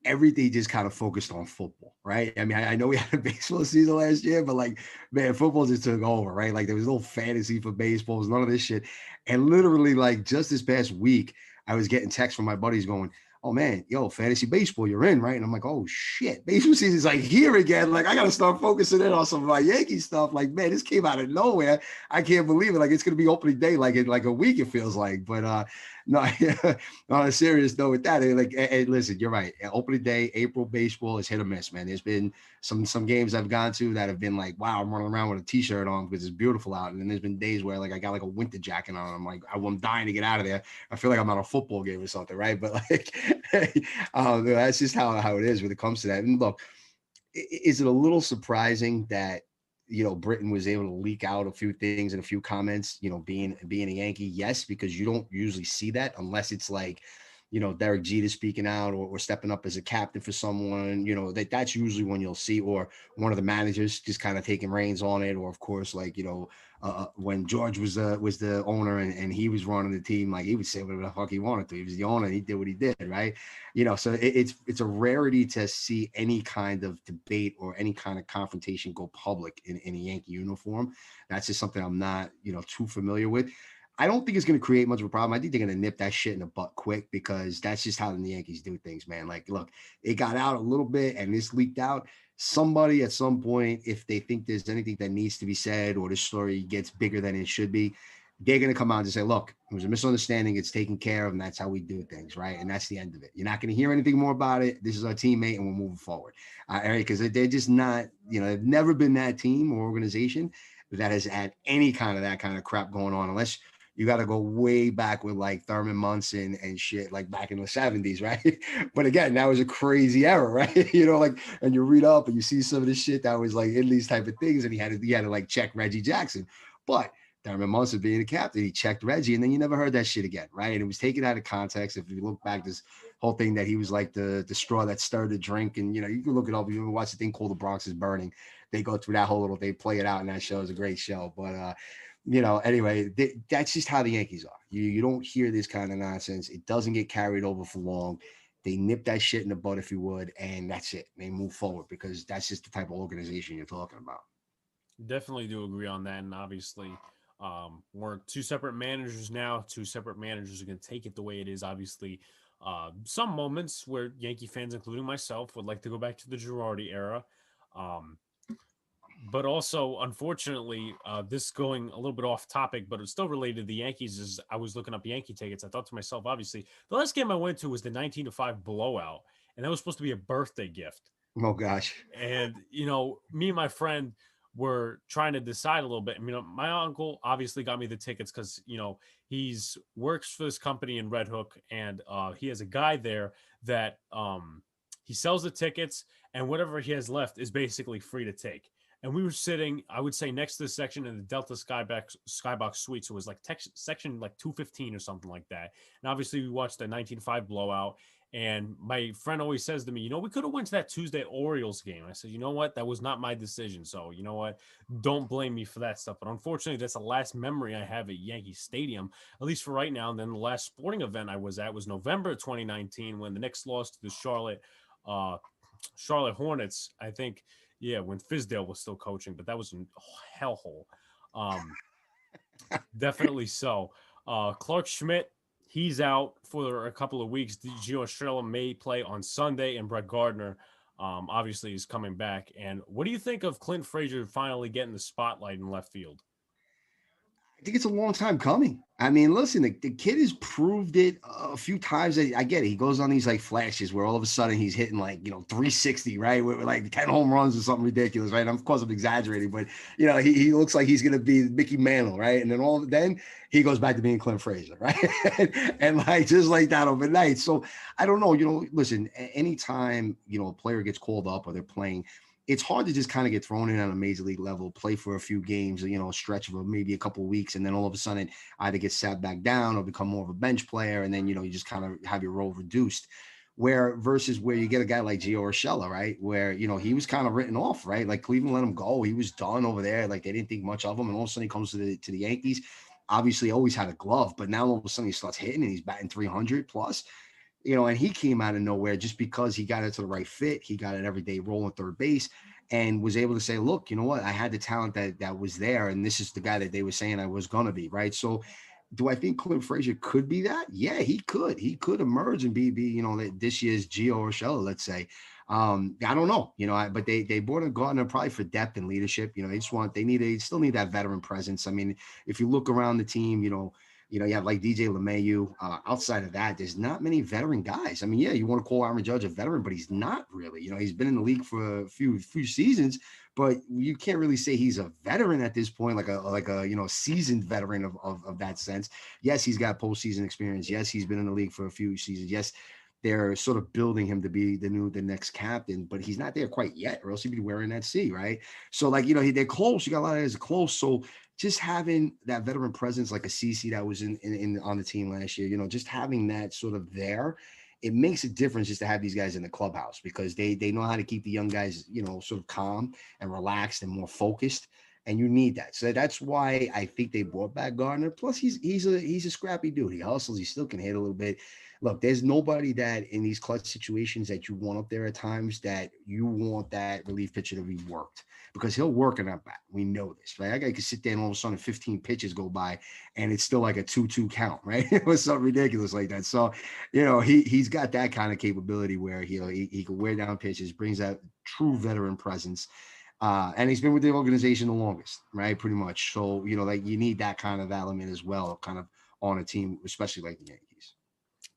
everything just kind of focused on football, right? I mean, I know we had a baseball season last year, but like, man, football just took over, right? Like there was no fantasy for baseball, none of this shit. And literally, like just this past week, I was getting texts from my buddies going, oh man, yo, fantasy baseball, you're in, right? And I'm like, oh shit, baseball season's like here again. Like I gotta start focusing in on some of my Yankee stuff. Like, man, this came out of nowhere. I can't believe it. Like it's gonna be opening day, like in like a week, it feels like. But no, on a serious note with that, listen, you're right. Opening day, April baseball is hit or miss, man. There's been some games I've gone to that have been like, wow, I'm running around with a t-shirt on because it's beautiful out. And then there's been days where like I got like a winter jacket on. I'm like, I'm dying to get out of there. I feel like I'm on a football game or something, right? But like, that's just how it is when it comes to that. And look, is it a little surprising that Britton was able to leak out a few things and a few comments, being a Yankee? Yes, because you don't usually see that unless it's like, Derek Jeter speaking out or stepping up as a captain for someone, that's usually when you'll see, or one of the managers just kind of taking reins on it. Or of course, like, when George was the owner and he was running the team, like he would say whatever the fuck he wanted to. He was the owner and he did what he did, right? So it's a rarity to see any kind of debate or any kind of confrontation go public in a Yankee uniform. That's just something I'm not, too familiar with. I don't think it's going to create much of a problem. I think they're going to nip that shit in the butt quick because that's just how the Yankees do things, man. Like, look, it got out a little bit and this leaked out. Somebody at some point, if they think there's anything that needs to be said or the story gets bigger than it should be, they're going to come out and say, look, it was a misunderstanding. It's taken care of, and that's how we do things, right? And that's the end of it. You're not going to hear anything more about it. This is our teammate, and we're moving forward. Eric, because they're just not, they've never been that team or organization that has had any kind of that kind of crap going on, unless you got to go way back with like Thurman Munson and shit, like back in the 70s, right? But again, that was a crazy era, right? Like, and you read up and you see some of the shit that was like in these type of things, and he had to like check Reggie Jackson. But Thurman Munson being the captain, he checked Reggie, and then you never heard that shit again, right? And it was taken out of context. If you look back, this whole thing that he was like the straw that stirred the drink, and you can look it up. You ever watch the thing called The Bronx is Burning? They go through that whole little, they play it out in that show. It's a great show. But anyway, that's just how the Yankees are. You don't hear this kind of nonsense. It doesn't get carried over for long. They nip that shit in the bud, if you would, and that's it. They move forward because that's just the type of organization you're talking about. Definitely do agree on that. And obviously, we're two separate managers now. Two separate managers are going to take it the way it is. Obviously, some moments where Yankee fans, including myself, would like to go back to the Girardi era. Um, but also, unfortunately, this going a little bit off topic, but it's still related to the Yankees. As I was looking up Yankee tickets, I thought to myself, obviously, the last game I went to was the 19-5 blowout, and that was supposed to be a birthday gift. Oh gosh. And me and my friend were trying to decide a little bit. My uncle obviously got me the tickets because he's works for this company in Red Hook, and he has a guy there that he sells the tickets, and whatever he has left is basically free to take. And we were sitting, I would say, next to the section in the Delta Skybox suite. So it was like section like 215 or something like that. And obviously we watched the 19-5 blowout. And my friend always says to me, we could have went to that Tuesday Orioles game. I said, you know what? That was not my decision. So you know what? Don't blame me for that stuff. But unfortunately, that's the last memory I have at Yankee Stadium, at least for right now. And then the last sporting event I was at was November 2019 when the Knicks lost to the Charlotte Hornets. I think, yeah, when Fizdale was still coaching, but that was a hellhole. Definitely so. Clark Schmidt, he's out for a couple of weeks. Gio Estrella may play on Sunday, and Brett Gardner obviously is coming back. And what do you think of Clint Frazier finally getting the spotlight in left field? I think it's a long time coming. I mean, listen, the kid has proved it a few times. I get it. He goes on these like flashes where all of a sudden he's hitting like, 360, right? With like 10 home runs or something ridiculous, right? Of course, I'm exaggerating, but, he looks like he's going to be Mickey Mantle, right? And then he goes back to being Clint Frazier, right? and like just like that overnight. So I don't know, listen, anytime, a player gets called up or they're playing, it's hard to just kind of get thrown in on a major league level, play for a few games, a stretch of maybe a couple of weeks, and then all of a sudden either get sat back down or become more of a bench player, and then you just kind of have your role reduced. Versus where you get a guy like Gio Urshela, right? Where he was kind of written off, right? Like Cleveland let him go, he was done over there, like they didn't think much of him, and all of a sudden he comes to the Yankees. Obviously, always had a glove, but now all of a sudden he starts hitting and he's batting 300 plus. And he came out of nowhere just because he got into the right fit. He got an everyday role in third base and was able to say, look, you know what? I had the talent that was there. And this is the guy that they were saying I was going to be, right? So do I think Clint Frazier could be that? Yeah, he could. He could emerge and be this year's Gio Urshela, let's say. I don't know, but they brought in Gardner probably for depth and leadership. They still need that veteran presence. I mean, if you look around the team, you have like DJ LeMahieu. Outside of that, there's not many veteran guys. I mean, yeah, you want to call Aaron Judge a veteran, but he's not really. He's been in the league for a few seasons, but you can't really say he's a veteran at this point, like a seasoned veteran of that sense. Yes, he's got postseason experience. Yes, he's been in the league for a few seasons. Yes, they're sort of building him to be the next captain, but he's not there quite yet, or else he'd be wearing that C, right? So like, they're close. You got a lot of guys close. So just having that veteran presence, like a CC that was in on the team last year, just having that sort of there, it makes a difference just to have these guys in the clubhouse because they know how to keep the young guys, sort of calm and relaxed and more focused. And you need that. So that's why I think they brought back Gardner. Plus, he's a scrappy dude. He hustles. He still can hit a little bit. Look, there's nobody that in these clutch situations that you want up there at times that you want that relief pitcher to be worked because he'll work in that bat. We know this, right? That guy could sit there and all of a sudden 15 pitches go by and it's still like a 2-2 count, right? It was something ridiculous like that. So, he's got that kind of capability where he can wear down pitches, brings that true veteran presence. And he's been with the organization the longest, right? Pretty much. So, like you need that kind of element as well, kind of on a team, especially like the Yankees.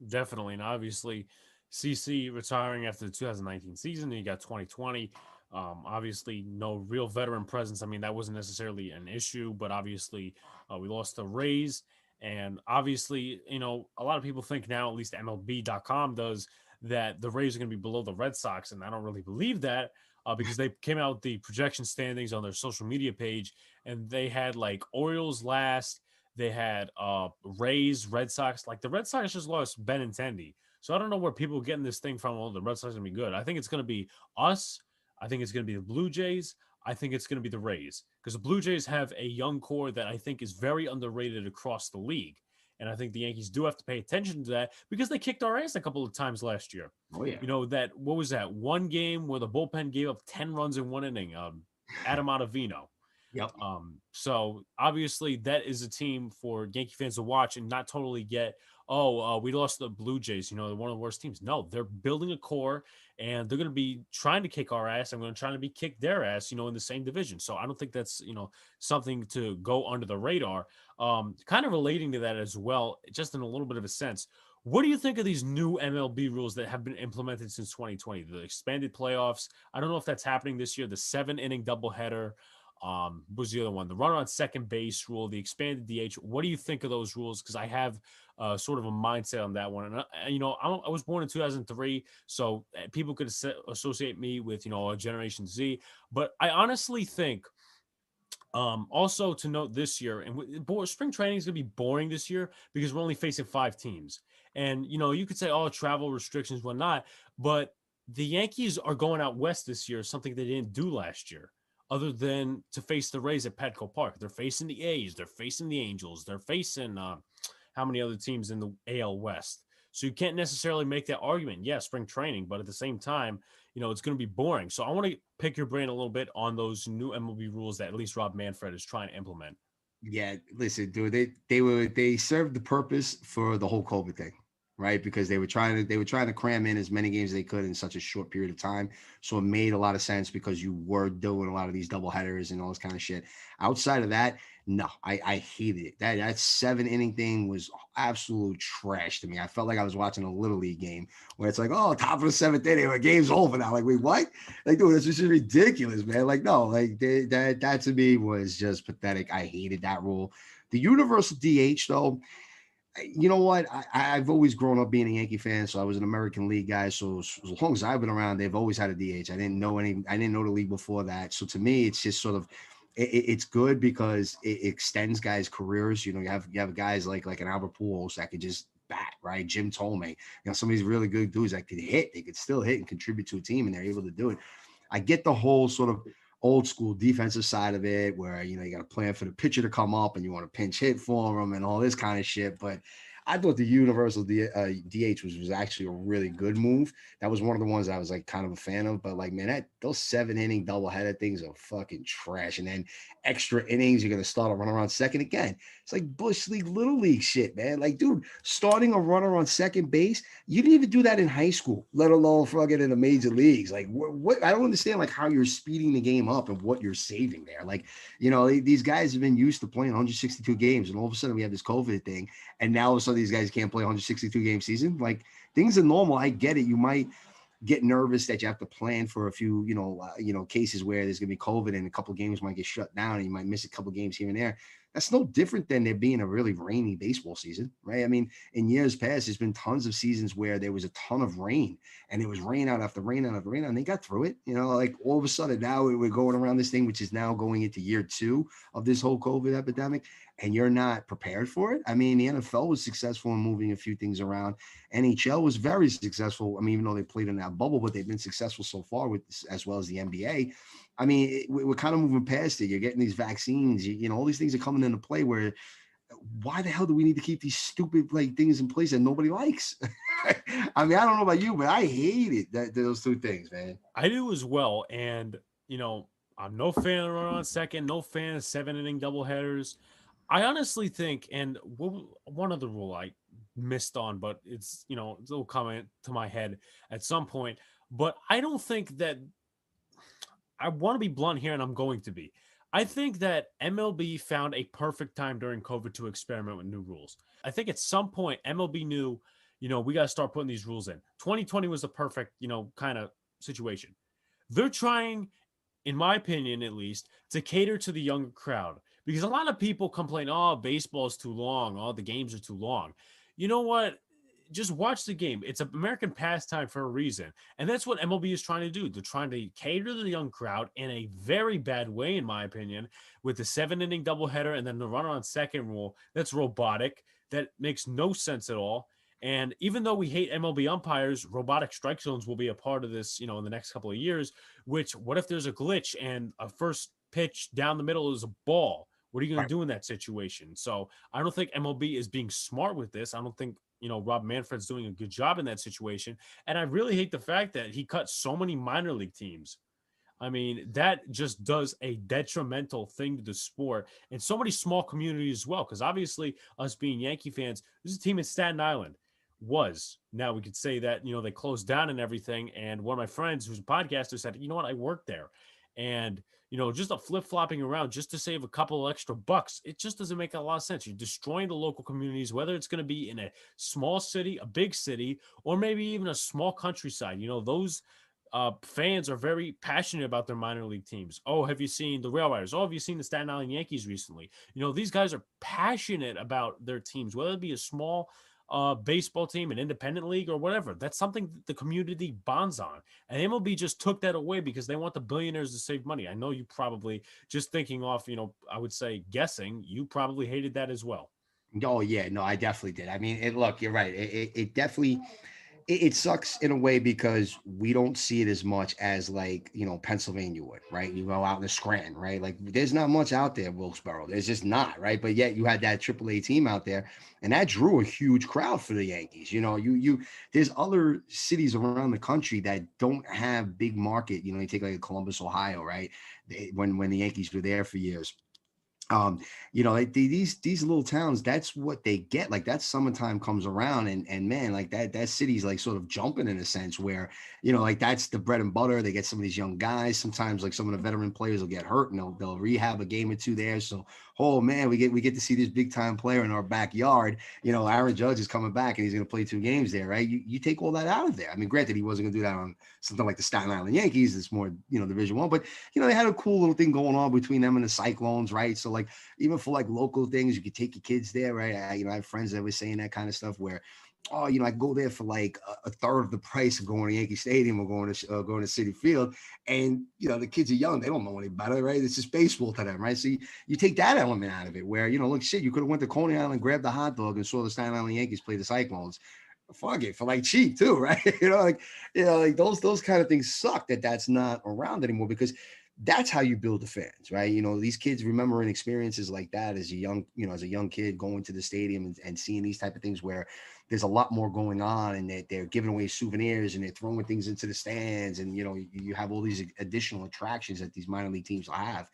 Definitely. And obviously, CC retiring after the 2019 season, and you got 2020. Obviously, no real veteran presence. I mean, that wasn't necessarily an issue, but obviously, we lost the Rays. And obviously, a lot of people think now, at least MLB.com does, that the Rays are going to be below the Red Sox. And I don't really believe that because they came out with the projection standings on their social media page, and they had like Orioles last. They had Rays, Red Sox. Like the Red Sox just lost Benintendi. So I don't know where people are getting this thing from. Oh, the Red Sox are going to be good. I think it's going to be us. I think it's going to be the Blue Jays. I think it's going to be the Rays because the Blue Jays have a young core that I think is very underrated across the league. And I think the Yankees do have to pay attention to that because they kicked our ass a couple of times last year. Oh yeah. What was that one game where the bullpen gave up 10 runs in one inning? Adam Ottavino. Yep. So obviously that is a team for Yankee fans to watch and not totally get, we lost the Blue Jays, they're one of the worst teams. No, they're building a core and they're going to be trying to kick our ass. I'm going to try to be kick their ass, in the same division. So I don't think that's, something to go under the radar. Kind of relating to that as well, just in a little bit of a sense. What do you think of these new MLB rules that have been implemented since 2020? The expanded playoffs. I don't know if that's happening this year. The 7-inning doubleheader. Was the other one, the runner on second base rule, the expanded DH. What do you think of those rules? Because I have sort of a mindset on that one. And I was born in 2003, so people could associate me with a Generation Z. But I honestly think also to note this year, and spring training is going to be boring this year because we're only facing 5 teams. And you could say, oh, travel restrictions, whatnot, but the Yankees are going out west this year, something they didn't do last year other than to face the Rays at Petco Park. They're facing the A's. They're facing the Angels. They're facing how many other teams in the AL West. So you can't necessarily make that argument. Yeah, spring training, but at the same time, it's going to be boring. So I want to pick your brain a little bit on those new MLB rules that at least Rob Manfred is trying to implement. Yeah, listen, dude, they served the purpose for the whole COVID thing, right? Because they were trying to cram in as many games as they could in such a short period of time. So it made a lot of sense because you were doing a lot of these double headers and all this kind of shit. Outside of that, no, I hated it. That 7-inning thing was absolute trash to me. I felt like I was watching a little league game where it's like, oh, top of the 7th inning, the game's over now. Like, wait, what? Like, dude, this is just ridiculous, man. Like, no, like that to me was just pathetic. I hated that rule. The universal DH though, you know what? I've always grown up being a Yankee fan, so I was an American League guy. So as long as I've been around, they've always had a DH. I didn't know the league before that. So to me, it's just sort of it's good because it extends guys' careers. You have guys like an Albert Pujols that could just bat, right? Jim Thome, some of these really good dudes that could hit. They could still hit and contribute to a team, and they're able to do it. I get the whole sort of old school defensive side of it where you got to plan for the pitcher to come up and you want to pinch hit for him and all this kind of shit. But I thought the universal DH was actually a really good move. That was one of the ones I was like kind of a fan of. But like, man, those 7-inning doubleheader things are fucking trash. And then extra innings, you're gonna start a runner on second again. It's like Bush League, Little League shit, man. Like, dude, starting a runner on second base, you didn't even do that in high school, let alone fucking in the major leagues. Like, what? I don't understand like how you're speeding the game up and what you're saving there. Like, these guys have been used to playing 162 games, and all of a sudden we have this COVID thing, and now all of a sudden these guys can't play 162 game season. Like, things are normal. I get it. You might get nervous that you have to plan for a few, cases where there's going to be COVID and a couple of games might get shut down and you might miss a couple of games here and there. That's no different than there being a really rainy baseball season, right? I mean, in years past, there's been tons of seasons where there was a ton of rain and it was rain out after rain out after rain out, and they got through it. Like all of a sudden now we're going around this thing, which is now going into year 2 of this whole COVID epidemic, and you're not prepared for it. I mean, the NFL was successful in moving a few things around. NHL was very successful. I mean, even though they played in that bubble, but they've been successful so far with this, as well as the NBA. I mean, we're kind of moving past it. You're getting these vaccines, all these things are coming into play where why the hell do we need to keep these stupid like things in place that nobody likes? I mean, I don't know about you, but I hate it, those two things, man. I do as well. And, I'm no fan of run on second, no fan of 7-inning doubleheaders. I honestly think, and one other rule I missed on, but it's, it'll come into my head at some point. But I don't think that I want to be blunt here, and I'm going to be. I think that MLB found a perfect time during COVID to experiment with new rules. I think at some point MLB knew, we got to start putting these rules in. 2020 was the perfect, kind of situation. They're trying, in my opinion at least, to cater to the younger crowd because a lot of people complain, oh, baseball is too long, oh, the games are too long. You know what? Just watch the game. It's an American pastime for a reason. And that's what MLB is trying to do. They're trying to cater to the young crowd in a very bad way, in my opinion, with the 7 inning doubleheader and then the runner on second rule. That's robotic. That makes no sense at all. And even though we hate MLB umpires, robotic strike zones will be a part of this, in the next couple of years. Which, what if there's a glitch and a first pitch down the middle is a ball? What are you going to Right. do in that situation? So I don't think MLB is being smart with this. I don't think, Rob Manfred's doing a good job in that situation. And I really hate the fact that he cut so many minor league teams. I mean, that just does a detrimental thing to the sport and so many small communities as well. Because obviously, us being Yankee fans, there's a team in Staten Island. Was now we could say that they closed down and everything. And one of my friends who's a podcaster said, you know what, I worked there, and just a flip flopping around just to save a couple of extra bucks. It just doesn't make a lot of sense. You're destroying the local communities, whether it's going to be in a small city, a big city, or maybe even a small countryside. Those fans are very passionate about their minor league teams. Oh, have you seen the Rail Riders? Oh, have you seen the Staten Island Yankees recently? These guys are passionate about their teams, whether it be a small baseball team, an independent league, or whatever. That's something that the community bonds on. And MLB just took that away because they want the billionaires to save money. I know you probably, just thinking off, I would say guessing, you probably hated that as well. Oh yeah, no, I definitely did. I mean, look, you're right. It definitely it sucks in a way because we don't see it as much as like Pennsylvania would, right? You go out in the Scranton, right? Like there's not much out there, Wilkesboro. There's just not, right? But yet you had that AAA team out there, and that drew a huge crowd for the Yankees. You there's other cities around the country that don't have big market. You take like Columbus, Ohio, right? When the Yankees were there for years, like these little towns, that's what they get. Like that summertime comes around, and man, like that city's like sort of jumping in a sense where like that's the bread and butter. They get some of these young guys. Sometimes like some of the veteran players will get hurt and they'll rehab a game or two there. So oh man, we get to see this big time player in our backyard. Aaron Judge is coming back and he's going to play 2 games there, right? You take all that out of there. I mean, granted, he wasn't going to do that on something like the Staten Island Yankees. It's more Division One, but they had a cool little thing going on between them and the Cyclones, right? So like even for like local things, you could take your kids there, right? I have friends that were saying that kind of stuff where, oh, I go there for like a third of the price of going to Yankee Stadium or going to Citi Field, and the kids are young, they don't know any better, right? It's just baseball to them, right? So you take that element out of it, where look, shit, you could have went to Coney Island, grabbed the hot dog, and saw the Staten Island Yankees play the Cyclones. Fuck it, for like cheap too, right? Like those kind of things suck that's not around anymore because that's how you build the fans, right? These kids remembering experiences like that as a young kid going to the stadium and seeing these type of things where there's a lot more going on, and they're giving away souvenirs and they're throwing things into the stands, and you have all these additional attractions that these minor league teams will have.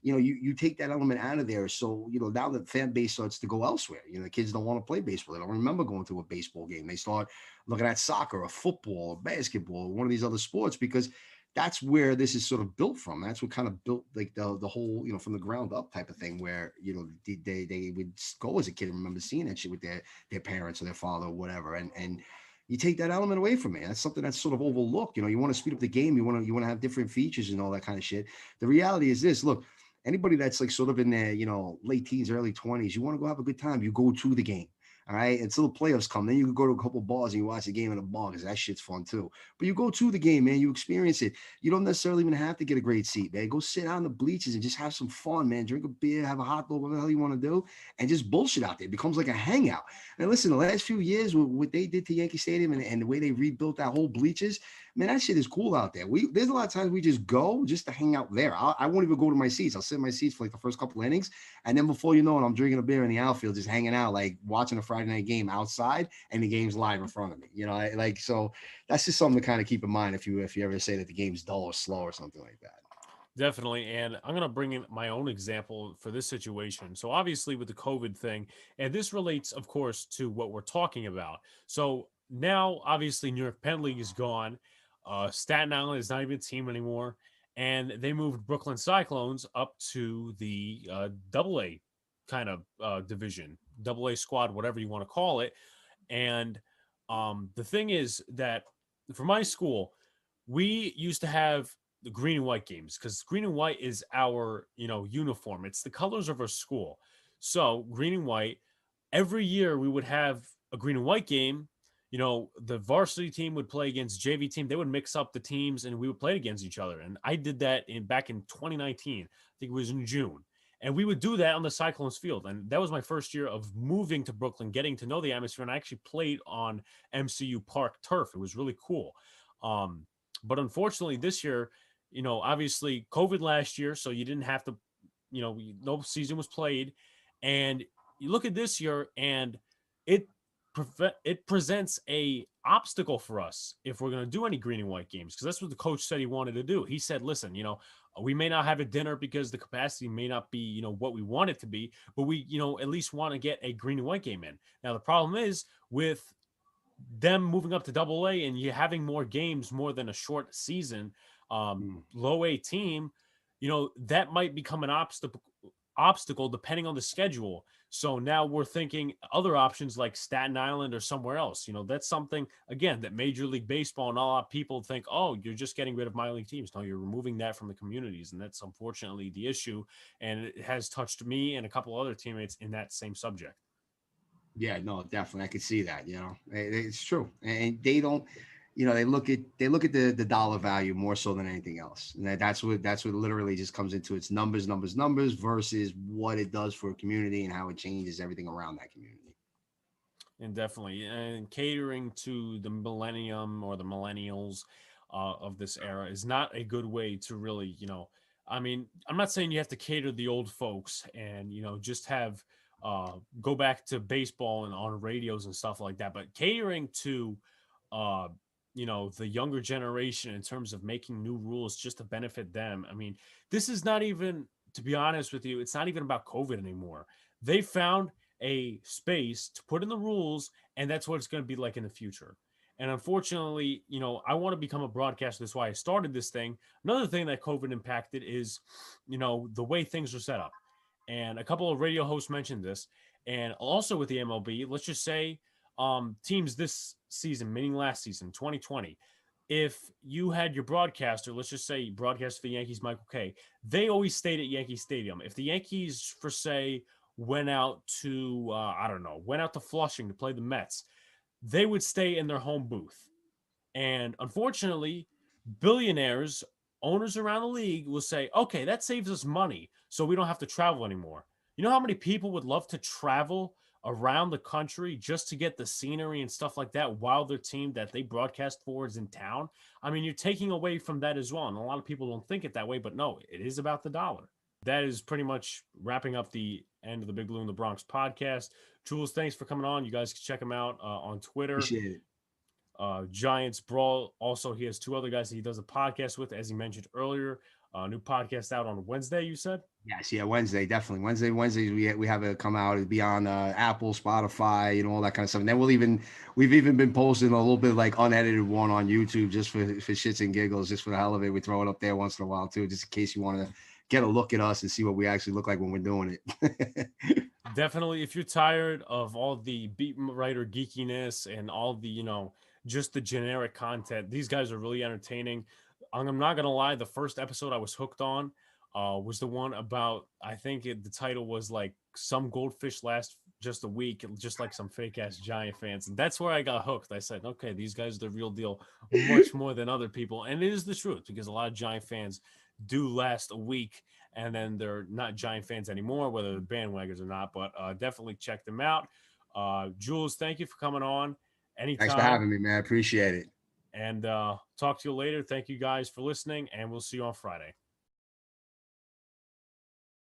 You take that element out of there. So, now the fan base starts to go elsewhere. The kids don't want to play baseball. They don't remember going to a baseball game. They start looking at soccer or football or basketball or one of these other sports because that's where this is sort of built from. That's what kind of built like the whole, from the ground up type of thing where, they would go as a kid and remember seeing that shit with their parents or their father or whatever. And you take that element away from it. That's something that's sort of overlooked. You want to speed up the game. You want to have different features and all that kind of shit. The reality is this, look, anybody that's like sort of in their, late teens, early 20s, you want to go have a good time, you go to the game. All right. Until the playoffs come. Then you can go to a couple bars and you watch the game in a bar because that shit's fun too. But you go to the game, man. You experience it. You don't necessarily even have to get a great seat, man. Go sit on the bleachers and just have some fun, man. Drink a beer, have a hot dog, whatever the hell you want to do, and just bullshit out there. It becomes like a hangout. And listen, the last few years, what they did to Yankee Stadium and the way they rebuilt that whole bleachers, man, that shit is cool out there. There's a lot of times we just go just to hang out there. I won't even go to my seats. I'll sit in my seats for like the first couple innings. And then before you know it, I'm drinking a beer in the outfield, just hanging out, like watching a Friday night game outside, and the game's live in front of me. So that's just something to kind of keep in mind if you ever say that the game's dull or slow or something like that. Definitely. And I'm going to bring in my own example for this situation. So, obviously, with the COVID thing, and this relates, of course, to what we're talking about. So, now, obviously, New York Penn League is gone. Staten Island is not even a team anymore. and they moved Brooklyn Cyclones up to the Double A kind of division, Double A squad, whatever you want to call it. And the thing is that for my school, we used to have the green and white games because green and white is our uniform. It's the colors of our school. So green and white. Every year we would have a green and white game. The varsity team would play against JV team. They would mix up the teams and we would play against each other. And I did that back in 2019. I think it was in June. And we would do that on the Cyclones field. And that was my first year of moving to Brooklyn, getting to know the atmosphere. And I actually played on MCU Park turf. It was really cool. But unfortunately, this year, obviously COVID last year, so you didn't have to, no season was played. And you look at this year and it it presents a obstacle for us if we're going to do any green and white games, because that's what the coach said he wanted to do. He said, listen, we may not have a dinner because the capacity may not be, what we want it to be, but we, at least want to get a green and white game in. Now, the problem is with them moving up to Double A and you having more games, more than a short season, low A team, that might become an obstacle depending on the schedule. So now we're thinking other options like Staten Island or somewhere else. That's something, again, that Major League Baseball and a lot of people think, oh, you're just getting rid of minor league teams. No, you're removing that from the communities. And that's unfortunately the issue. And it has touched me and a couple other teammates in that same subject. Yeah, no, definitely. I could see that, it's true. And they don't, they look at the dollar value more so than anything else. And that's what literally just comes into its numbers versus what it does for a community and how it changes everything around that community. And definitely, and catering to the millennium or the millennials of this era is not a good way to really, I mean, I'm not saying you have to cater the old folks and, just have go back to baseball and on radios and stuff like that, but catering to, uh, the younger generation in terms of making new rules just to benefit them. I mean, this is not even, to be honest with you, it's not even about COVID anymore. They found a space to put in the rules, and that's what it's going to be like in the future. And unfortunately, I want to become a broadcaster. That's why I started this thing. Another thing that COVID impacted is, the way things are set up. And a couple of radio hosts mentioned this. And also with the MLB, let's just say teams this season, meaning last season, 2020, if you had your broadcaster, let's just say broadcast for the Yankees, Michael Kay, they always stayed at Yankee Stadium. If the Yankees, for say, went out to went out to Flushing to play the Mets, they would stay in their home booth. And unfortunately, billionaires, owners around the league will say, okay, that saves us money, so we don't have to travel anymore. You know how many people would love to travel around the country just to get the scenery and stuff like that while their team that they broadcast for is in town? I mean, you're taking away from that as well. And a lot of people don't think it that way, but no, it is about the dollar. That is pretty much wrapping up the end of the Big Blue in the Bronx podcast. Jules, thanks for coming on. You guys can check him out on Twitter. Appreciate it. Giants Brawl. Also, he has two other guys that he does a podcast with, as he mentioned earlier. New podcast out on Wednesday, you said? Yes, yeah, Wednesday, definitely. Wednesdays we have it come out. It'll be on Apple, Spotify, all that kind of stuff. And then we've even been posting a little bit like unedited one on YouTube just for shits and giggles, just for the hell of it. We throw it up there once in a while too, just in case you want to get a look at us and see what we actually look like when we're doing it. Definitely, if you're tired of all the beat writer geekiness and all the, just the generic content, these guys are really entertaining. I'm not gonna lie, the first episode I was hooked on was the one about, I think the title was like some goldfish last just a week, just like some fake ass Giant fans, and that's where I got hooked. I said, okay, these guys are the real deal, much more than other people, and it is the truth because a lot of Giant fans do last a week and then they're not Giant fans anymore, whether they're bandwagons or not. But definitely check them out. Jules, thank you for coming on. Anytime. Thanks for having me, man. I appreciate it. And talk to you later. Thank you guys for listening, and we'll see you on Friday.